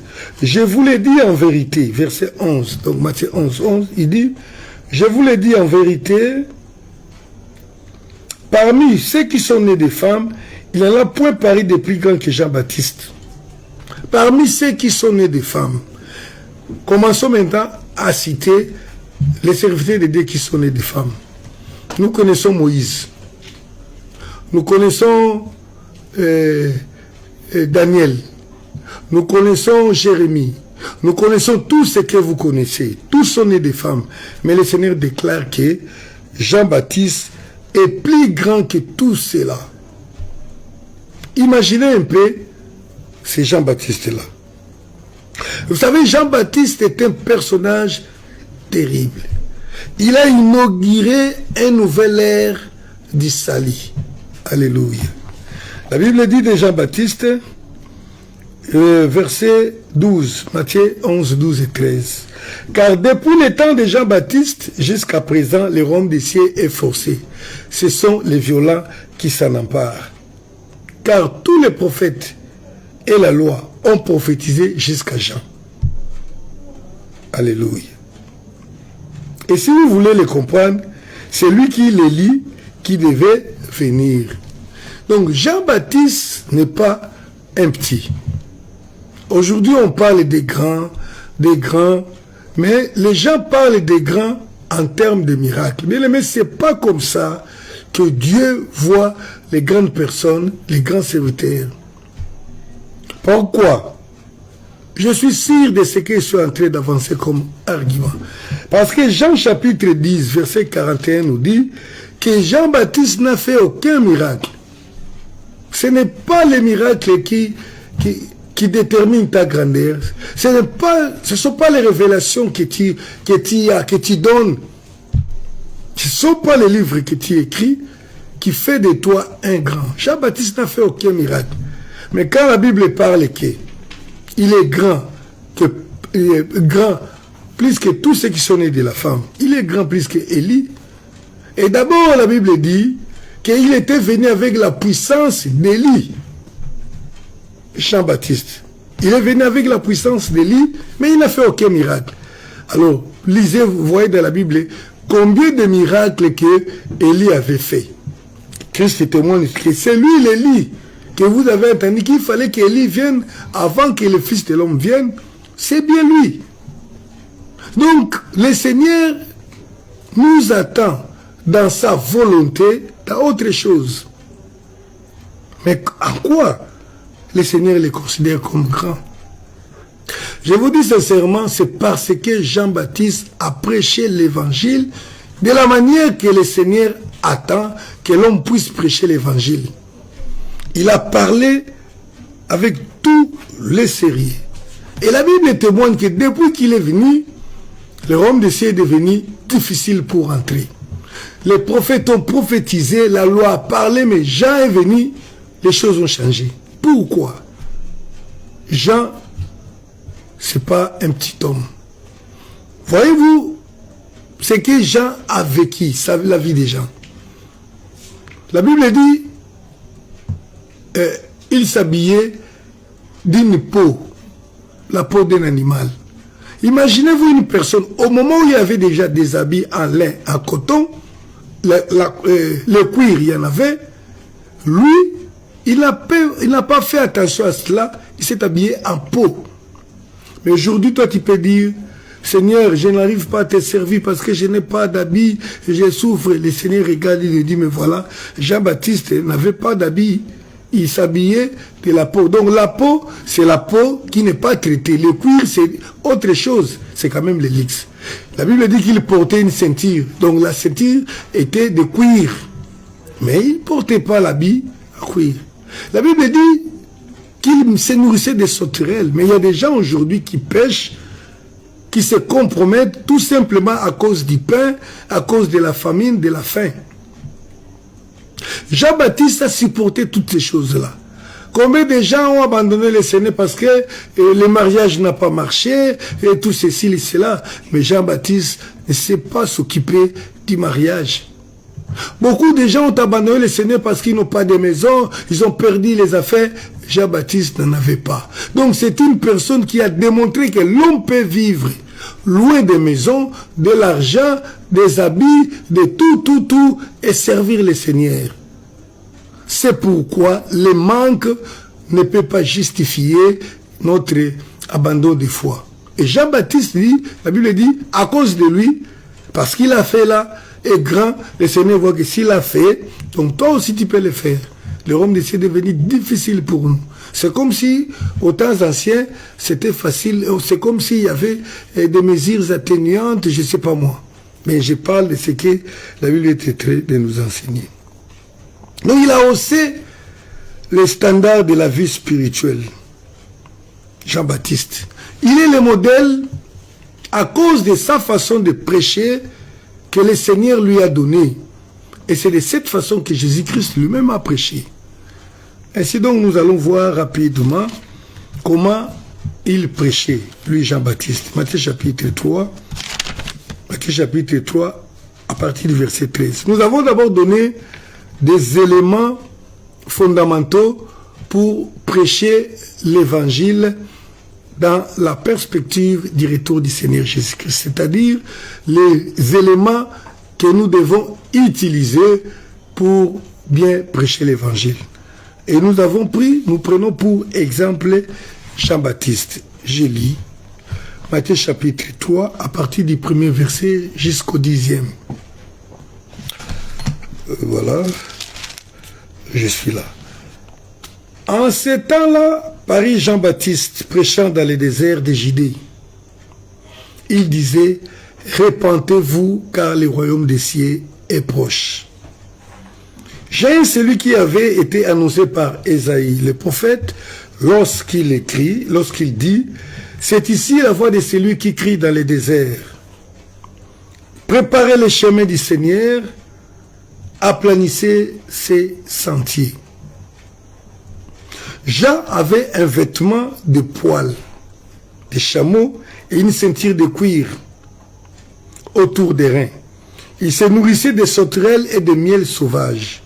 je vous l'ai dit en vérité, verset 11, donc Matthieu 11, 11, il dit, je vous l'ai dit en vérité, parmi ceux qui sont nés des femmes, il n'y en a point paru de plus grand que Jean-Baptiste. Parmi ceux qui sont nés des femmes, commençons maintenant à citer les serviteurs de Dieu qui sont nés des femmes. Nous connaissons Moïse. Nous connaissons Daniel. Nous connaissons Jérémie. Nous connaissons tout ce que vous connaissez. Tous sont nés des femmes. Mais le Seigneur déclare que Jean-Baptiste est plus grand que tout cela. Imaginez un peu ces Jean-Baptiste-là. Vous savez, Jean-Baptiste est un personnage terrible. Il a inauguré une nouvelle ère du salut. Alléluia. La Bible dit de Jean-Baptiste, verset 12, Matthieu 11, 12 et 13. Car depuis le temps de Jean-Baptiste, jusqu'à présent, le royaume des cieux est forcé. Ce sont les violents qui s'en emparent. Car tous les prophètes et la loi ont prophétisé jusqu'à Jean. Alléluia. Et si vous voulez le comprendre, c'est lui qui les lit, qui devait venir. Donc Jean-Baptiste n'est pas un petit. Aujourd'hui, on parle des grands, mais les gens parlent des grands en termes de miracles. Mais ce n'est pas comme ça que Dieu voit les grandes personnes, les grands serviteurs. Pourquoi? Je suis sûr de ce que je suis en train d'avancer comme argument. Parce que Jean chapitre 10, verset 41 nous dit que Jean-Baptiste n'a fait aucun miracle. Ce n'est pas les miracles qui déterminent ta grandeur. Ce ne sont pas les révélations que tu donnes. Ce ne sont pas les livres que tu écris qui fait de toi un grand. Jean-Baptiste n'a fait aucun miracle. Mais quand la Bible parle qu'il est grand, plus que tous ceux qui sont nés de la femme, il est grand plus que Élie. Et d'abord, la Bible dit qu'il était venu avec la puissance d'Élie. Jean-Baptiste. Il est venu avec la puissance d'Élie, mais il n'a fait aucun miracle. Alors, lisez, vous voyez dans la Bible, combien de miracles que Élie avait fait. Christ témoigne que c'est lui l'Élie que vous avez entendu qu'il fallait qu'Élie vienne avant que le Fils de l'homme vienne. C'est bien lui. Donc, le Seigneur nous attend dans sa volonté, dans autre chose. Mais en quoi le Seigneur les considère comme grands? Je vous dis sincèrement, c'est parce que Jean-Baptiste a prêché l'évangile de la manière que le Seigneur attend que l'homme puisse prêcher l'évangile. Il a parlé avec tout le sérieux. Et la Bible témoigne que depuis qu'il est venu, le royaume des cieux est devenu difficile pour entrer. Les prophètes ont prophétisé, la loi a parlé, mais Jean est venu, les choses ont changé. Pourquoi? Jean, c'est pas un petit homme. Voyez-vous, ce que Jean a vécu, la vie des gens. La Bible dit, il s'habillait d'une peau, la peau d'un animal. Imaginez-vous une personne, au moment où il y avait déjà des habits en lin, en coton, le cuir, il y en avait, lui, il n'a pas fait attention à cela, il s'est habillé en peau. Mais aujourd'hui, toi, tu peux dire, Seigneur, je n'arrive pas à te servir parce que je n'ai pas d'habit, je souffre. Le Seigneur regarde, il dit, mais voilà, Jean-Baptiste n'avait pas d'habit, il s'habillait de la peau. Donc la peau, c'est la peau qui n'est pas traitée. Le cuir, c'est autre chose, c'est quand même l'élix. La Bible dit qu'il portait une ceinture, donc la ceinture était de cuir. Mais il ne portait pas l'habit à cuir. La Bible dit qu'il se nourrissait des sauterelles, mais il y a des gens aujourd'hui qui pêchent, qui se compromettent tout simplement à cause du pain, à cause de la famine, de la faim. Jean-Baptiste a supporté toutes ces choses-là. Combien de gens ont abandonné le Seigneur parce que le mariage n'a pas marché, et tout ceci et cela. Mais Jean-Baptiste ne sait pas s'occuper du mariage. Beaucoup de gens ont abandonné le Seigneur parce qu'ils n'ont pas de maison, ils ont perdu les affaires. Jean-Baptiste n'en avait pas. Donc c'est une personne qui a démontré que l'homme peut vivre loin des maisons, de l'argent, des habits, de tout, et servir le Seigneur. C'est pourquoi le manque ne peut pas justifier notre abandon de foi. Et Jean-Baptiste dit, la Bible dit, à cause de lui, parce qu'il a fait là, est grand, le Seigneur voit que s'il a fait, donc toi aussi tu peux le faire. Le royaume des cieux est devenu difficile pour nous. C'est comme si, aux temps anciens, c'était facile. C'est comme s'il y avait des mesures atténuantes, je ne sais pas moi. Mais je parle de ce que la Bible est en train de nous enseigner. Donc il a haussé les standards de la vie spirituelle. Jean-Baptiste. Il est le modèle à cause de sa façon de prêcher que le Seigneur lui a donné. Et c'est de cette façon que Jésus-Christ lui-même a prêché. Ainsi donc, nous allons voir rapidement comment il prêchait, lui Jean-Baptiste. Matthieu chapitre 3, à partir du verset 13. Nous avons d'abord donné des éléments fondamentaux pour prêcher l'évangile dans la perspective du retour du Seigneur Jésus-Christ. C'est-à-dire les éléments que nous devons utiliser pour bien prêcher l'évangile. Et nous prenons pour exemple Jean-Baptiste. Je lis Matthieu chapitre 3 à partir du premier verset jusqu'au 10e. Voilà, je suis là. En ce temps-là, parut Jean-Baptiste prêchant dans les déserts de Judée. Il disait, repentez-vous car le royaume des cieux est proche. Jean, celui qui avait été annoncé par Ésaïe, le prophète, lorsqu'il dit, c'est ici la voix de celui qui crie dans les déserts. Préparez le chemin du Seigneur, aplanissez ses sentiers. Jean avait un vêtement de poil, de chameau et une ceinture de cuir autour des reins. Il se nourrissait de sauterelles et de miel sauvage.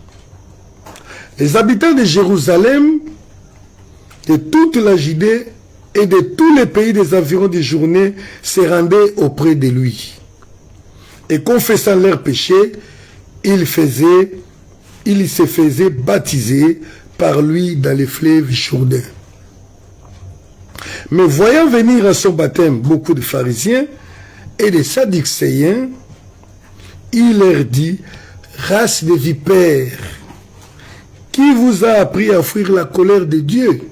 Les habitants de Jérusalem, de toute la Judée et de tous les pays des environs des journées se rendaient auprès de lui. Et confessant leurs péchés, il se faisait baptiser par lui dans les fleuves Jourdain. Mais voyant venir à son baptême beaucoup de pharisiens et de sadducéens, il leur dit, race de vipères, qui vous a appris à fuir la colère de Dieu?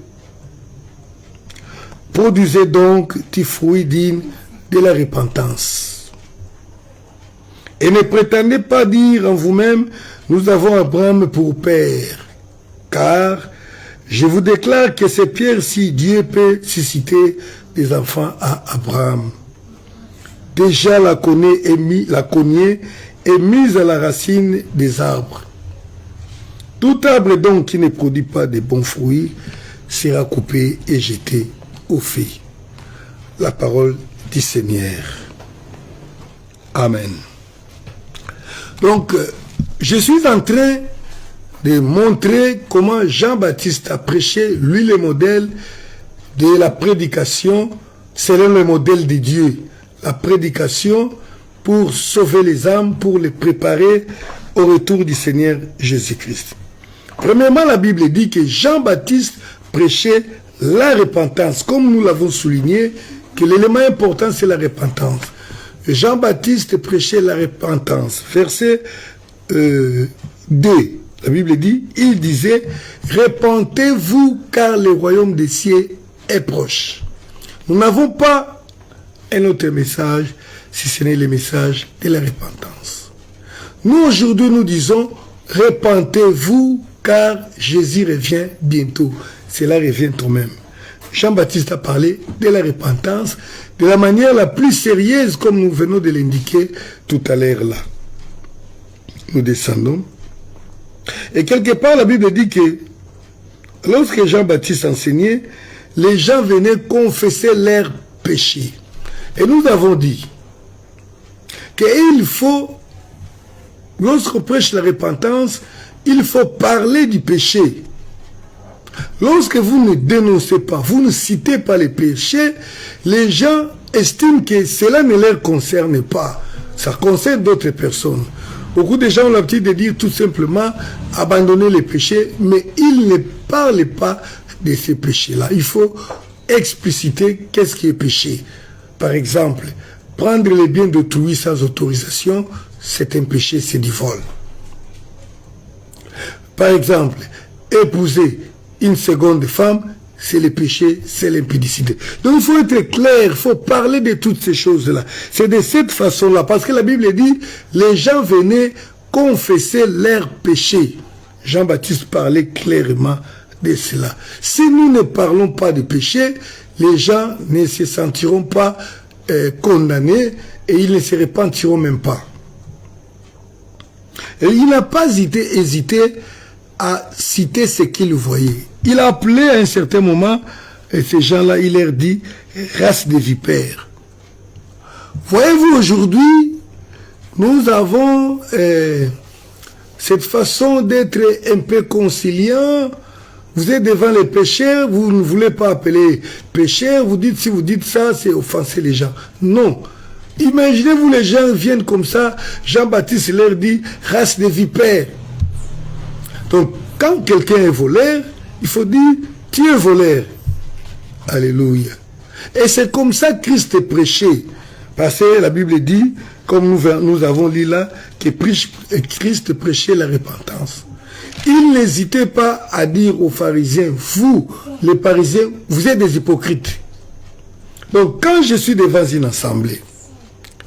Produisez donc des fruits dignes de la repentance. Et ne prétendez pas dire en vous-même, nous avons Abraham pour père. Car je vous déclare que c'est Pierre si Dieu peut susciter des enfants à Abraham. déjà la cognée est mise à la racine des arbres. Tout arbre donc qui ne produit pas de bons fruits sera coupé et jeté au feu. La parole du Seigneur. Amen. Donc, je suis en train de montrer comment Jean-Baptiste a prêché, lui le modèle de la prédication selon le modèle de Dieu. La prédication pour sauver les âmes, pour les préparer au retour du Seigneur Jésus-Christ. Premièrement, la Bible dit que Jean-Baptiste prêchait la repentance, comme nous l'avons souligné, que l'élément important c'est la repentance. Jean-Baptiste prêchait la repentance. Verset 2, la Bible dit, il disait, repentez-vous car le royaume des cieux est proche. Nous n'avons pas un autre message, si ce n'est le message de la repentance. Nous aujourd'hui nous disons, repentez-vous car Jésus revient bientôt. Cela revient tout de même. Jean-Baptiste a parlé de la repentance de la manière la plus sérieuse, comme nous venons de l'indiquer tout à l'heure là. Nous descendons. Et quelque part, la Bible dit que lorsque Jean-Baptiste enseignait, les gens venaient confesser leurs péchés. Et nous avons dit qu'il faut, lorsqu'on prêche la repentance, il faut parler du péché. Lorsque vous ne dénoncez pas, vous ne citez pas les péchés, les gens estiment que cela ne leur concerne pas. Ça concerne d'autres personnes. Beaucoup de gens ont l'habitude de dire tout simplement abandonner les péchés, mais ils ne parlent pas de ces péchés-là. Il faut expliciter qu'est-ce qui est péché. Par exemple, prendre les biens d'autrui sans autorisation, c'est un péché, c'est du vol. Par exemple, épouser une seconde femme, c'est le péché, c'est l'impudicité. Donc il faut être clair, il faut parler de toutes ces choses-là. C'est de cette façon-là, parce que la Bible dit, les gens venaient confesser leurs péchés. Jean-Baptiste parlait clairement de cela. Si nous ne parlons pas de péché, les gens ne se sentiront pas condamnés et ils ne se repentiront même pas. Et il n'a pas hésité à citer ce qu'il voyait. Il a appelé à un certain moment, et ces gens-là, il leur dit, race de vipères. Voyez-vous, aujourd'hui, nous avons cette façon d'être un peu conciliant. Vous êtes devant les pécheurs, vous ne voulez pas appeler pécheurs, vous dites, si vous dites ça, c'est offenser les gens. Non. Imaginez-vous, les gens viennent comme ça, Jean-Baptiste leur dit, race de vipères. Donc, quand quelqu'un est voleur, il faut dire, tu es voleur. Alléluia. Et c'est comme ça que Christ est prêché. Parce que la Bible dit, comme nous avons lu là, que Christ prêchait la repentance. Il n'hésitait pas à dire aux pharisiens, vous, les parisiens, vous êtes des hypocrites. Donc, quand je suis devant une assemblée,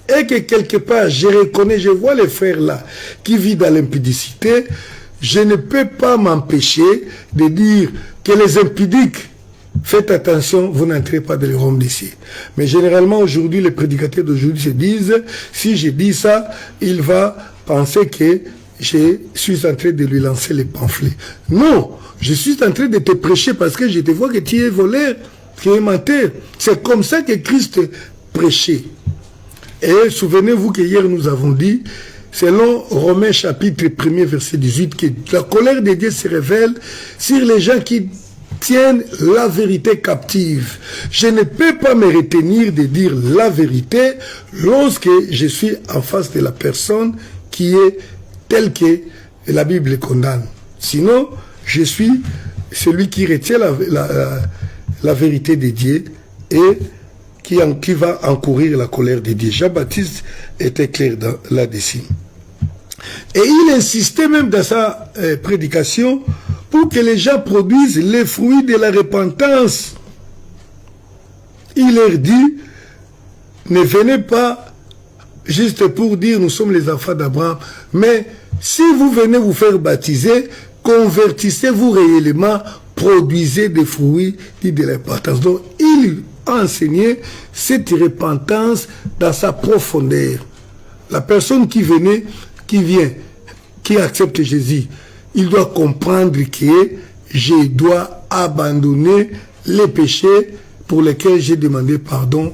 et que quelque part, je reconnais, je vois les frères là, qui vivent dans l'impudicité, je ne peux pas m'empêcher de dire que les impudiques, faites attention, vous n'entrez pas dans le royaume des cieux. Mais généralement, aujourd'hui, les prédicateurs d'aujourd'hui se disent, si je dis ça, il va penser que je suis en train de lui lancer les pamphlets. Non, je suis en train de te prêcher parce que je te vois que tu es voleur, tu es menteur. C'est comme ça que Christ prêchait. Et souvenez-vous que hier nous avons dit, selon Romains chapitre 1er verset 18, que la colère de Dieu se révèle sur les gens qui tiennent la vérité captive. Je ne peux pas me retenir de dire la vérité lorsque je suis en face de la personne qui est telle que la Bible condamne. Sinon, je suis celui qui retient la vérité de Dieu et qui va encourir la colère de Dieu. Jean-Baptiste était clair là-dessus. Et il insistait même dans sa prédication pour que les gens produisent les fruits de la repentance. Il leur dit, ne venez pas juste pour dire nous sommes les enfants d'Abraham, mais si vous venez vous faire baptiser, convertissez-vous réellement, produisez des fruits de la repentance. Donc il enseigner cette repentance dans sa profondeur. La personne qui vient, qui accepte Jésus, il doit comprendre que je dois abandonner les péchés pour lesquels j'ai demandé pardon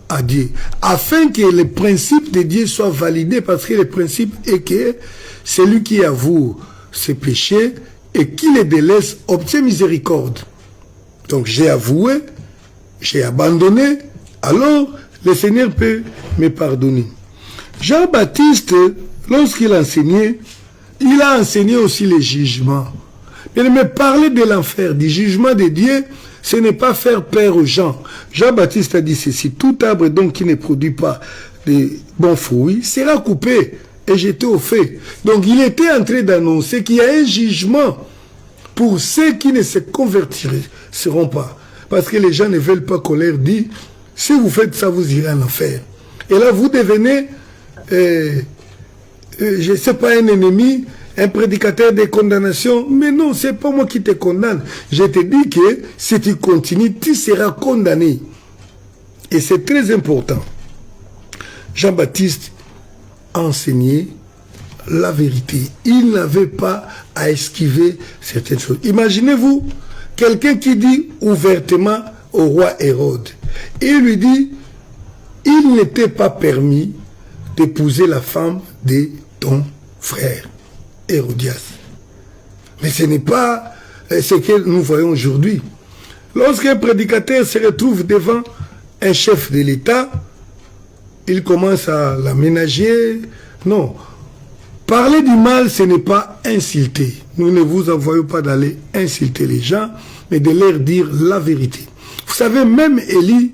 à Dieu. Afin que le principe de Dieu soit validé, parce que le principe est que celui qui avoue ses péchés et qui les délaisse obtient miséricorde. Donc j'ai avoué, j'ai abandonné, alors le Seigneur peut me pardonner. Jean-Baptiste, lorsqu'il enseignait, il a enseigné aussi les jugements. Il me parlait de l'enfer, du jugement de Dieu, ce n'est pas faire peur aux gens. Jean-Baptiste a dit ceci, tout arbre donc qui ne produit pas de bons fruits sera coupé et jeté au feu. Donc il était en train d'annoncer qu'il y a un jugement pour ceux qui ne se convertiront pas. Parce que les gens ne veulent pas qu'on leur dise, si vous faites ça, vous irez en enfer. Et là, vous devenez, je ne sais pas, un ennemi, un prédicateur de condamnation. Mais non, ce n'est pas moi qui te condamne. Je te dis que si tu continues, tu seras condamné. Et c'est très important. Jean-Baptiste a enseigné la vérité. Il n'avait pas à esquiver certaines choses. Imaginez-vous quelqu'un qui dit ouvertement au roi Hérode, et il lui dit, il n'était pas permis d'épouser la femme de ton frère, Hérodias. Mais ce n'est pas ce que nous voyons aujourd'hui. Lorsqu'un prédicateur se retrouve devant un chef de l'État, il commence à l'aménager. Non. Parler du mal, ce n'est pas insulter. Nous ne vous envoyons pas d'aller insulter les gens, mais de leur dire la vérité. Vous savez, même Élie,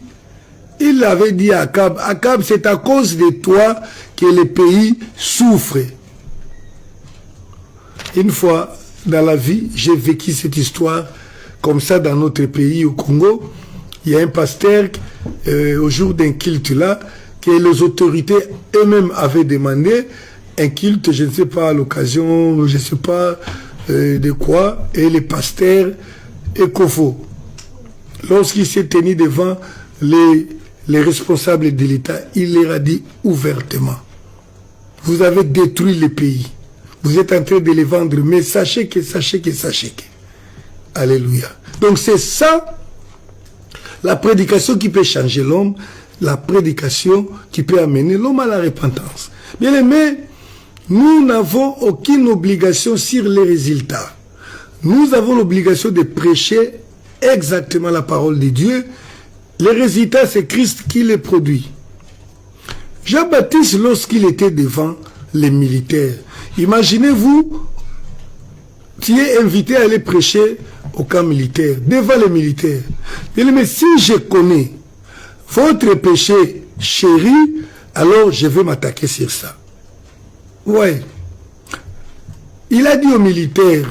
il avait dit à Akab, Akab, c'est à cause de toi que le pays souffre. Une fois dans la vie, j'ai vécu cette histoire comme ça dans notre pays, au Congo. Il y a un pasteur, au jour d'un culte là, que les autorités eux-mêmes avaient demandé, un culte, je ne sais pas, à l'occasion, je ne sais pas de quoi, et le pasteur Ekofo, lorsqu'il s'est tenu devant les responsables de l'État, il leur a dit ouvertement, vous avez détruit le pays, vous êtes en train de les vendre, mais sachez que. Alléluia. Donc c'est ça, la prédication qui peut changer l'homme, la prédication qui peut amener l'homme à la repentance. Bien aimé, nous n'avons aucune obligation sur les résultats. Nous avons l'obligation de prêcher exactement la parole de Dieu. Les résultats, c'est Christ qui les produit. Jean-Baptiste, lorsqu'il était devant les militaires, imaginez-vous, tu es invité à aller prêcher au camp militaire, devant les militaires. Mais si je connais votre péché chéri, alors je vais m'attaquer sur ça. Ouais. Il a dit aux militaires,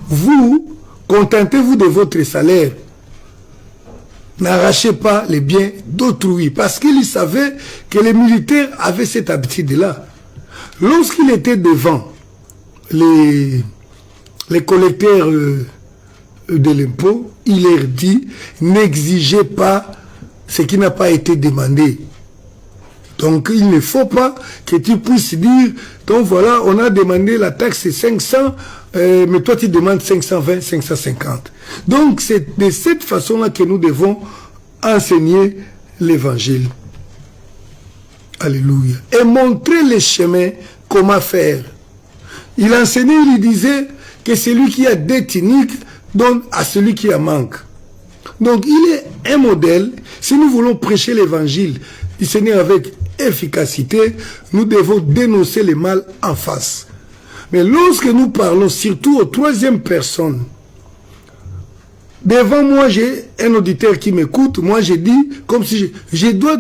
vous, contentez-vous de votre salaire. N'arrachez pas les biens d'autrui. Parce qu'il savait que les militaires avaient cette habitude-là. Lorsqu'il était devant les collecteurs de l'impôt, il leur dit, n'exigez pas ce qui n'a pas été demandé. Donc il ne faut pas que tu puisses dire, donc voilà, on a demandé la taxe 500, mais toi tu demandes 520, 550. Donc c'est de cette façon-là que nous devons enseigner l'évangile. Alléluia. Et montrer les chemins, comment faire. Il enseignait, il disait que celui qui a des tuniques donne à celui qui a manque. Donc il est un modèle. Si nous voulons prêcher l'évangile du Seigneur avec efficacité, nous devons dénoncer le mal en face. Mais lorsque nous parlons surtout aux troisième personnes, devant moi j'ai un auditeur qui m'écoute, moi j'ai dit, comme si je dois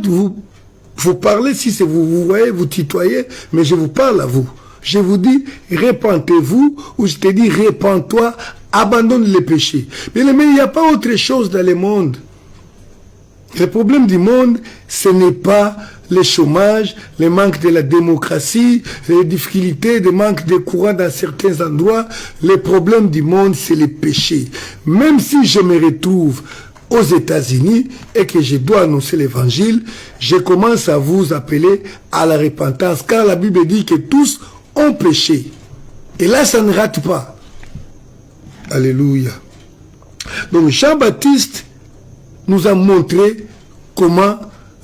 vous parler, si c'est vous voyez, vous tutoyez, mais je vous parle à vous. Je vous dis, repentez-vous, ou je te dis, repens-toi, abandonne les péchés. Mais il n'y a pas autre chose dans le monde. Le problème du monde, ce n'est pas le chômage, le manque de la démocratie, les difficultés, le manque de courant dans certains endroits. Le problème du monde, c'est le péché. Même si je me retrouve aux États-Unis et que je dois annoncer l'évangile, je commence à vous appeler à la repentance, car la Bible dit que tous ont péché. Et là, ça ne rate pas. Alléluia. Donc Jean-Baptiste nous a montré comment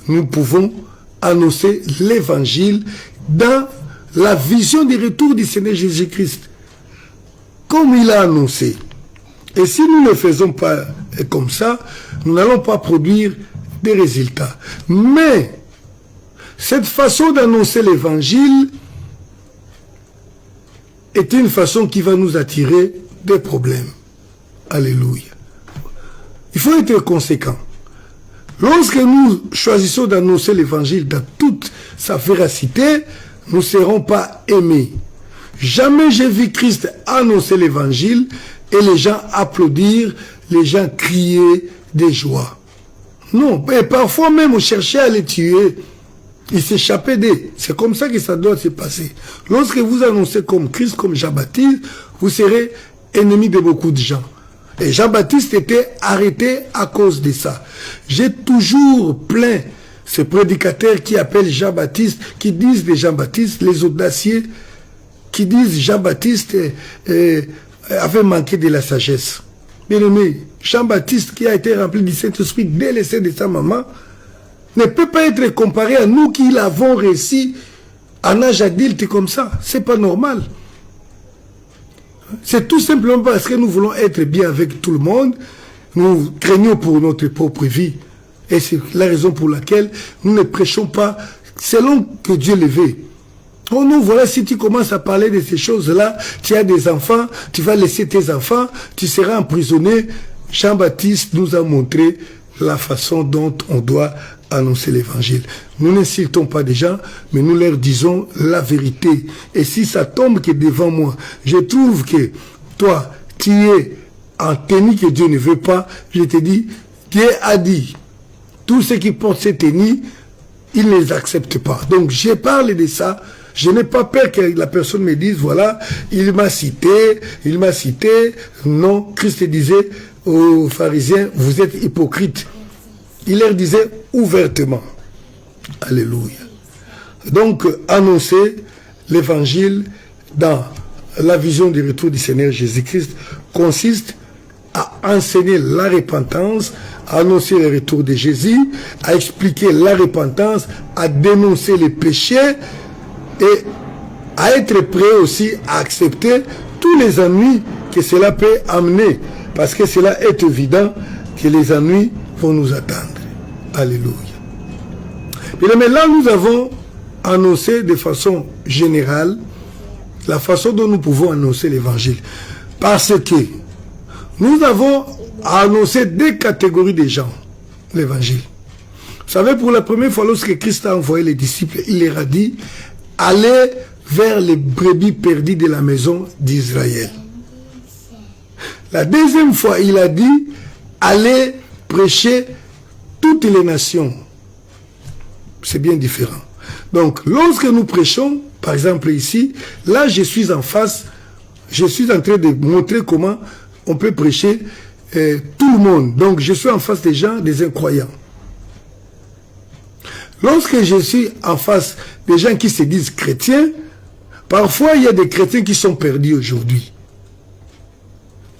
nous pouvons annoncer l'évangile dans la vision du retour du Seigneur Jésus-Christ. Comme il a annoncé. Et si nous ne le faisons pas comme ça, nous n'allons pas produire des résultats. Mais cette façon d'annoncer l'évangile est une façon qui va nous attirer des problèmes. Alléluia. Il faut être conséquent. Lorsque nous choisissons d'annoncer l'évangile dans toute sa véracité, nous ne serons pas aimés. Jamais j'ai vu Christ annoncer l'évangile et les gens applaudir, les gens crier de joie. Non, et parfois même on cherchait à les tuer. Ils s'échappaient d'eux. C'est comme ça que ça doit se passer. Lorsque vous annoncez comme Christ, comme Jean-Baptiste, vous serez ennemi de beaucoup de gens. Et Jean-Baptiste était arrêté à cause de ça. J'ai toujours plaint ces prédicateurs qui appellent Jean-Baptiste, qui disent de Jean-Baptiste, les audacieux, qui disent Jean-Baptiste avait manqué de la sagesse. Bien aimé, Jean-Baptiste qui a été rempli du Saint-Esprit dès le sein de sa maman, ne peut pas être comparé à nous qui l'avons réussi en âge adulte comme ça. C'est pas normal. C'est tout simplement parce que nous voulons être bien avec tout le monde. Nous craignons pour notre propre vie. Et c'est la raison pour laquelle nous ne prêchons pas selon que Dieu le veut. Oh non, voilà, si tu commences à parler de ces choses-là, tu as des enfants, tu vas laisser tes enfants, tu seras emprisonné. Jean-Baptiste nous a montré la façon dont on doit annoncer l'évangile. Nous n'insultons pas des gens, mais nous leur disons la vérité. Et si ça tombe que devant moi, je trouve que toi, tu es en tenue que Dieu ne veut pas, je te dis, Dieu a dit, tous ceux qui portent ces tenues, ils ne les acceptent pas. Donc je parle de ça. Je n'ai pas peur que la personne me dise, voilà, il m'a cité. Non, Christ disait aux pharisiens, vous êtes hypocrites. Il leur disait ouvertement. Alléluia. Donc, annoncer l'évangile dans la vision du retour du Seigneur Jésus-Christ consiste à enseigner la repentance, à annoncer le retour de Jésus, à expliquer la repentance, à dénoncer les péchés et à être prêt aussi à accepter tous les ennuis que cela peut amener. Parce que cela est évident que les ennuis vont nous attendre. Alléluia. Mais là, nous avons annoncé de façon générale la façon dont nous pouvons annoncer l'évangile. Parce que nous avons annoncé deux catégories de gens, l'évangile. Vous savez, pour la première fois, lorsque Christ a envoyé les disciples, il leur a dit, allez vers les brebis perdues de la maison d'Israël. La deuxième fois, il a dit, allez prêcher toutes les nations. C'est bien différent. Donc, lorsque nous prêchons, par exemple ici, là je suis en face, je suis en train de montrer comment on peut prêcher tout le monde. Donc, je suis en face des gens, des incroyants. Lorsque je suis en face des gens qui se disent chrétiens, parfois il y a des chrétiens qui sont perdus aujourd'hui.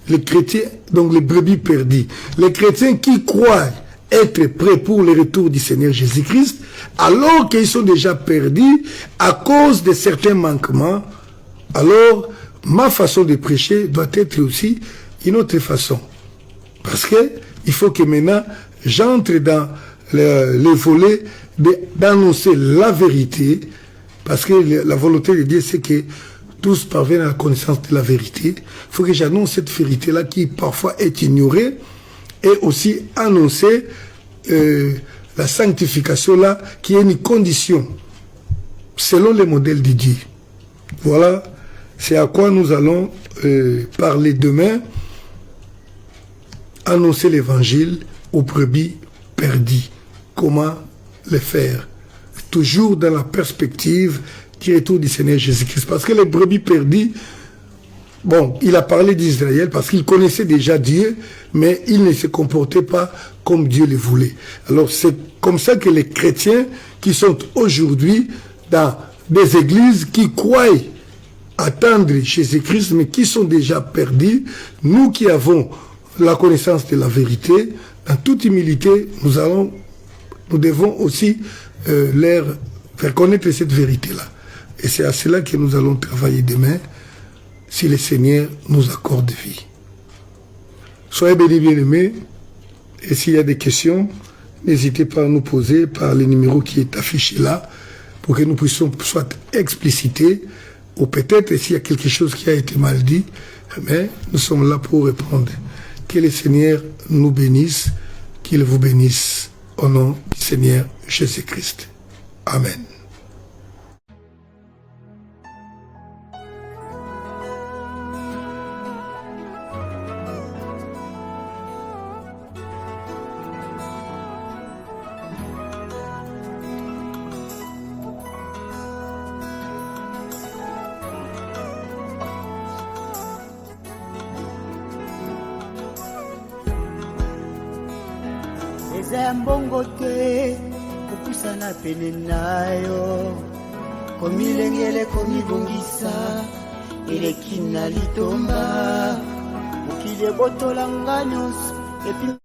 Les chrétiens, donc les brebis perdus. Les chrétiens qui croient être prêts pour le retour du Seigneur Jésus-Christ, alors qu'ils sont déjà perdus à cause de certains manquements. Alors, ma façon de prêcher doit être aussi une autre façon. Parce que il faut que maintenant, j'entre dans le volet d'annoncer la vérité, parce que la volonté de Dieu, c'est que tous parviennent à la connaissance de la vérité. Il faut que j'annonce cette vérité-là qui parfois est ignorée, et aussi annoncer la sanctification-là, qui est une condition, selon le modèle de Dieu. Voilà, c'est à quoi nous allons parler demain. Annoncer l'évangile aux brebis perdues. Comment le faire? Toujours dans la perspective du retour du Seigneur Jésus-Christ. Parce que les brebis perdues, Bon, il a parlé d'Israël parce qu'il connaissait déjà Dieu, mais il ne se comportait pas comme Dieu le voulait. Alors c'est comme ça que les chrétiens qui sont aujourd'hui dans des églises qui croient attendre Jésus-Christ, mais qui sont déjà perdus, nous qui avons la connaissance de la vérité, dans toute humilité, nous devons aussi leur faire connaître cette vérité-là. Et c'est à cela que nous allons travailler demain, si le Seigneur nous accorde vie. Soyez bénis, bien-aimés, et s'il y a des questions, n'hésitez pas à nous poser par le numéro qui est affiché là, pour que nous puissions soit expliciter, ou peut-être s'il y a quelque chose qui a été mal dit, mais nous sommes là pour répondre. Que le Seigneur nous bénisse, qu'il vous bénisse, au nom du Seigneur Jésus-Christ. Amen. eza ya mbongo te kopusana pene na yo komilengele komibongisa eleki na litomba mokili ebotola nga nyonso epi